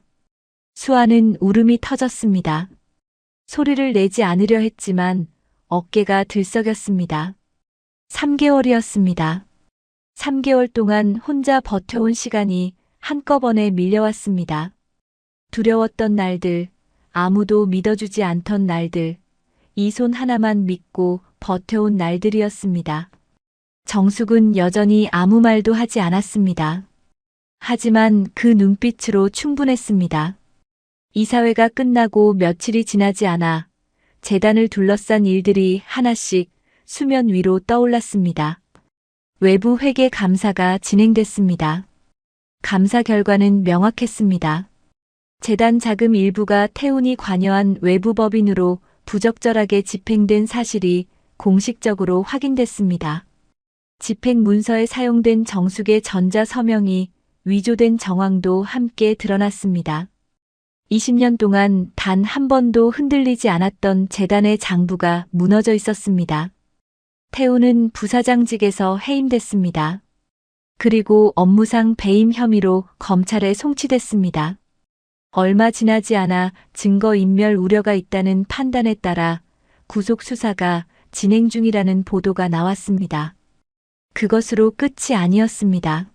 수아는 울음이 터졌습니다. 소리를 내지 않으려 했지만 어깨가 들썩였습니다. 3개월이었습니다. 3개월 동안 혼자 버텨온 시간이 한꺼번에 밀려왔습니다. 두려웠던 날들, 아무도 믿어주지 않던 날들, 이 손 하나만 믿고 버텨온 날들이었습니다. 정숙은 여전히 아무 말도 하지 않았습니다. 하지만 그 눈빛으로 충분했습니다. 이사회가 끝나고 며칠이 지나지 않아 재단을 둘러싼 일들이 하나씩 수면 위로 떠올랐습니다. 외부 회계 감사가 진행됐습니다. 감사 결과는 명확했습니다. 재단 자금 일부가 태운이 관여한 외부 법인으로 부적절하게 집행된 사실이 공식적으로 확인됐습니다. 집행 문서에 사용된 정숙의 전자 서명이 위조된 정황도 함께 드러났습니다. 20년 동안 단 한 번도 흔들리지 않았던 재단의 장부가 무너져 있었습니다. 태우는 부사장직에서 해임됐습니다. 그리고 업무상 배임 혐의로 검찰에 송치됐습니다. 얼마 지나지 않아 증거인멸 우려가 있다는 판단에 따라 구속 수사가 진행 중이라는 보도가 나왔습니다. 그것으로 끝이 아니었습니다.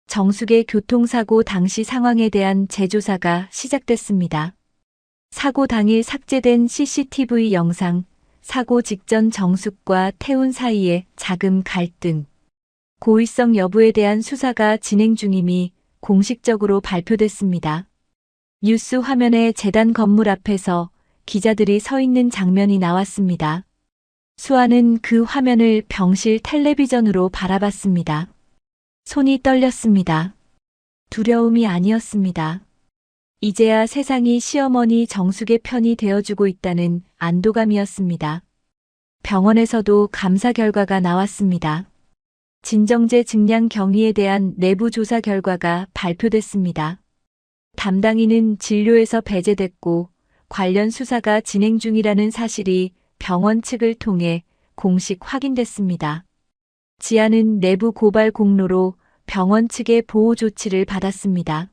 정숙의 교통사고 당시 상황에 대한 재조사가 시작됐습니다. 사고 당일 삭제된 CCTV 영상, 사고 직전 정숙과 태운 사이의 자금 갈등, 고의성 여부에 대한 수사가 진행 중임이 공식적으로 발표됐습니다. 뉴스 화면에 재단 건물 앞에서 기자들이 서 있는 장면이 나왔습니다. 수아는 그 화면을 병실 텔레비전으로 바라봤습니다. 손이 떨렸습니다. 두려움이 아니었습니다. 이제야 세상이 시어머니 정숙의 편이 되어주고 있다는 안도감이었습니다. 병원에서도 감사 결과가 나왔습니다. 진정제 증량 경위에 대한 내부 조사 결과가 발표됐습니다. 담당인은 진료에서 배제됐고 관련 수사가 진행 중이라는 사실이 병원 측을 통해 공식 확인됐습니다. 지아는 내부 고발 공로로 병원 측의 보호 조치를 받았습니다.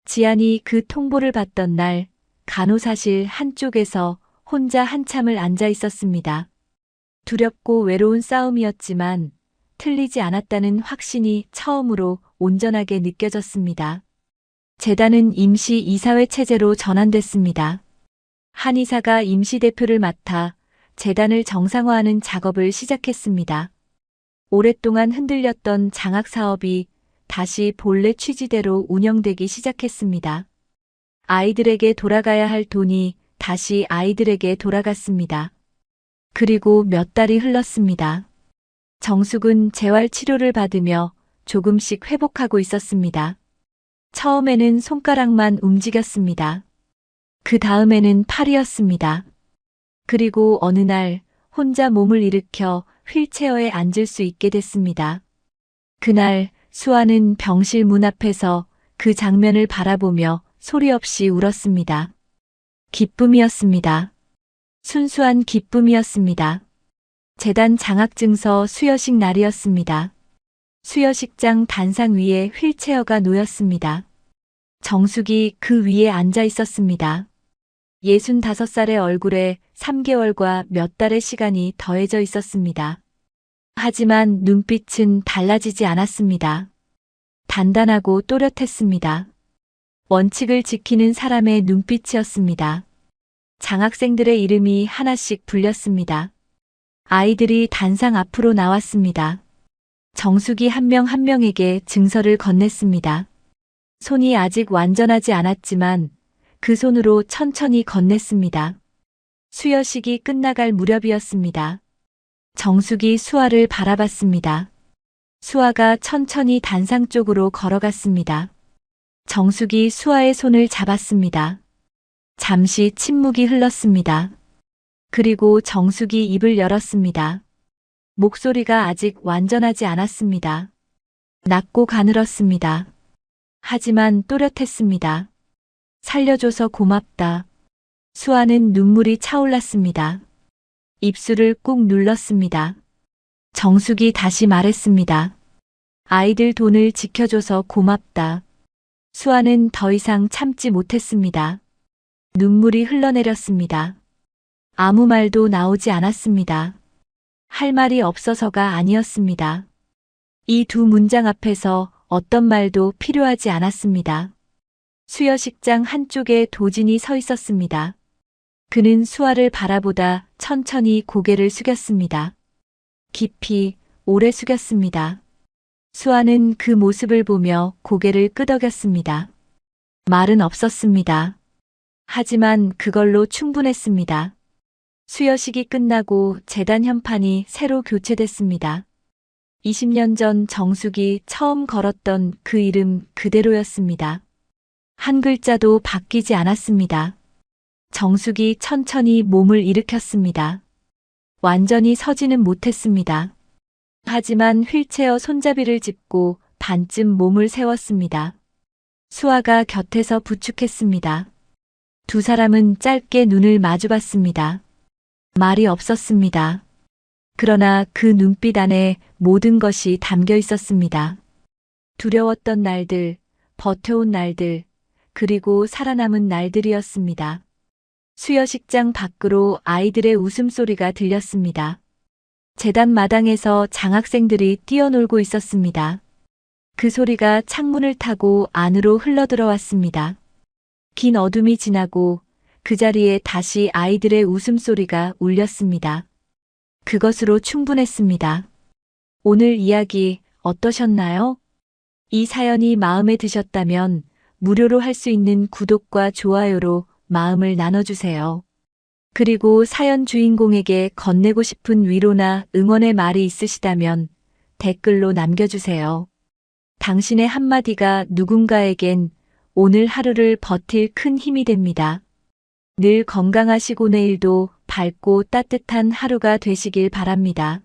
지안이 그 통보를 받던 날 간호사실 한쪽에서 혼자 한참을 앉아 있었습니다. 두렵고 외로운 싸움이었지만 틀리지 않았다는 확신이 처음으로 온전하게 느껴졌습니다. 재단은 임시 이사회 체제로 전환됐습니다. 한의사가 임시대표를 맡아 재단을 정상화하는 작업을 시작했습니다. 오랫동안 흔들렸던 장학 사업이 다시 본래 취지대로 운영되기 시작했습니다. 아이들에게 돌아가야 할 돈이 다시 아이들에게 돌아갔습니다. 그리고 몇 달이 흘렀습니다. 정숙은 재활 치료를 받으며 조금씩 회복하고 있었습니다. 처음에는 손가락만 움직였습니다. 그 다음에는 팔이었습니다. 그리고 어느 날 혼자 몸을 일으켜 휠체어에 앉을 수 있게 됐습니다. 그날 수아는 병실 문 앞에서 그 장면을 바라보며 소리 없이 울었습니다. 기쁨이었습니다. 순수한 기쁨이었습니다. 재단 장학증서 수여식 날이었습니다. 수여식장 단상 위에 휠체어가 놓였습니다. 정숙이 그 위에 앉아 있었습니다. 65살의 얼굴에 3개월과 몇 달의 시간이 더해져 있었습니다. 하지만 눈빛은 달라지지 않았습니다. 단단하고 또렷했습니다. 원칙을 지키는 사람의 눈빛이었습니다. 장학생들의 이름이 하나씩 불렸습니다. 아이들이 단상 앞으로 나왔습니다. 정숙이 한 명 한 명에게 증서를 건넸습니다. 손이 아직 완전하지 않았지만 그 손으로 천천히 건넸습니다. 수여식이 끝나갈 무렵이었습니다. 정숙이 수아를 바라봤습니다. 수아가 천천히 단상 쪽으로 걸어갔습니다. 정숙이 수아의 손을 잡았습니다. 잠시 침묵이 흘렀습니다. 그리고 정숙이 입을 열었습니다. 목소리가 아직 완전하지 않았습니다. 낮고 가늘었습니다. 하지만 또렷했습니다. 살려줘서 고맙다. 수아는 눈물이 차올랐습니다. 입술을 꾹 눌렀습니다. 정숙이 다시 말했습니다. 아이들 돈을 지켜줘서 고맙다. 수아는 더 이상 참지 못했습니다. 눈물이 흘러내렸습니다. 아무 말도 나오지 않았습니다. 할 말이 없어서가 아니었습니다. 이 두 문장 앞에서 어떤 말도 필요하지 않았습니다. 수여식장 한쪽에 도진이 서 있었습니다. 그는 수아를 바라보다 천천히 고개를 숙였습니다. 깊이 오래 숙였습니다. 수아는 그 모습을 보며 고개를 끄덕였습니다. 말은 없었습니다. 하지만 그걸로 충분했습니다. 수여식이 끝나고 제단 현판이 새로 교체됐습니다. 20년 전 정숙이 처음 걸었던 그 이름 그대로였습니다. 한 글자도 바뀌지 않았습니다. 정숙이 천천히 몸을 일으켰습니다. 완전히 서지는 못했습니다. 하지만 휠체어 손잡이를 짚고 반쯤 몸을 세웠습니다. 수아가 곁에서 부축했습니다. 두 사람은 짧게 눈을 마주봤습니다. 말이 없었습니다. 그러나 그 눈빛 안에 모든 것이 담겨 있었습니다. 두려웠던 날들, 버텨온 날들, 그리고 살아남은 날들이었습니다. 수여식장 밖으로 아이들의 웃음소리가 들렸습니다. 재단 마당에서 장학생들이 뛰어놀고 있었습니다. 그 소리가 창문을 타고 안으로 흘러들어왔습니다. 긴 어둠이 지나고 그 자리에 다시 아이들의 웃음소리가 울렸습니다. 그것으로 충분했습니다. 오늘 이야기 어떠셨나요? 이 사연이 마음에 드셨다면 무료로 할 수 있는 구독과 좋아요로 마음을 나눠주세요. 그리고 사연 주인공에게 건네고 싶은 위로나 응원의 말이 있으시다면 댓글로 남겨주세요. 당신의 한마디가 누군가에겐 오늘 하루를 버틸 큰 힘이 됩니다. 늘 건강하시고 내일도 밝고 따뜻한 하루가 되시길 바랍니다.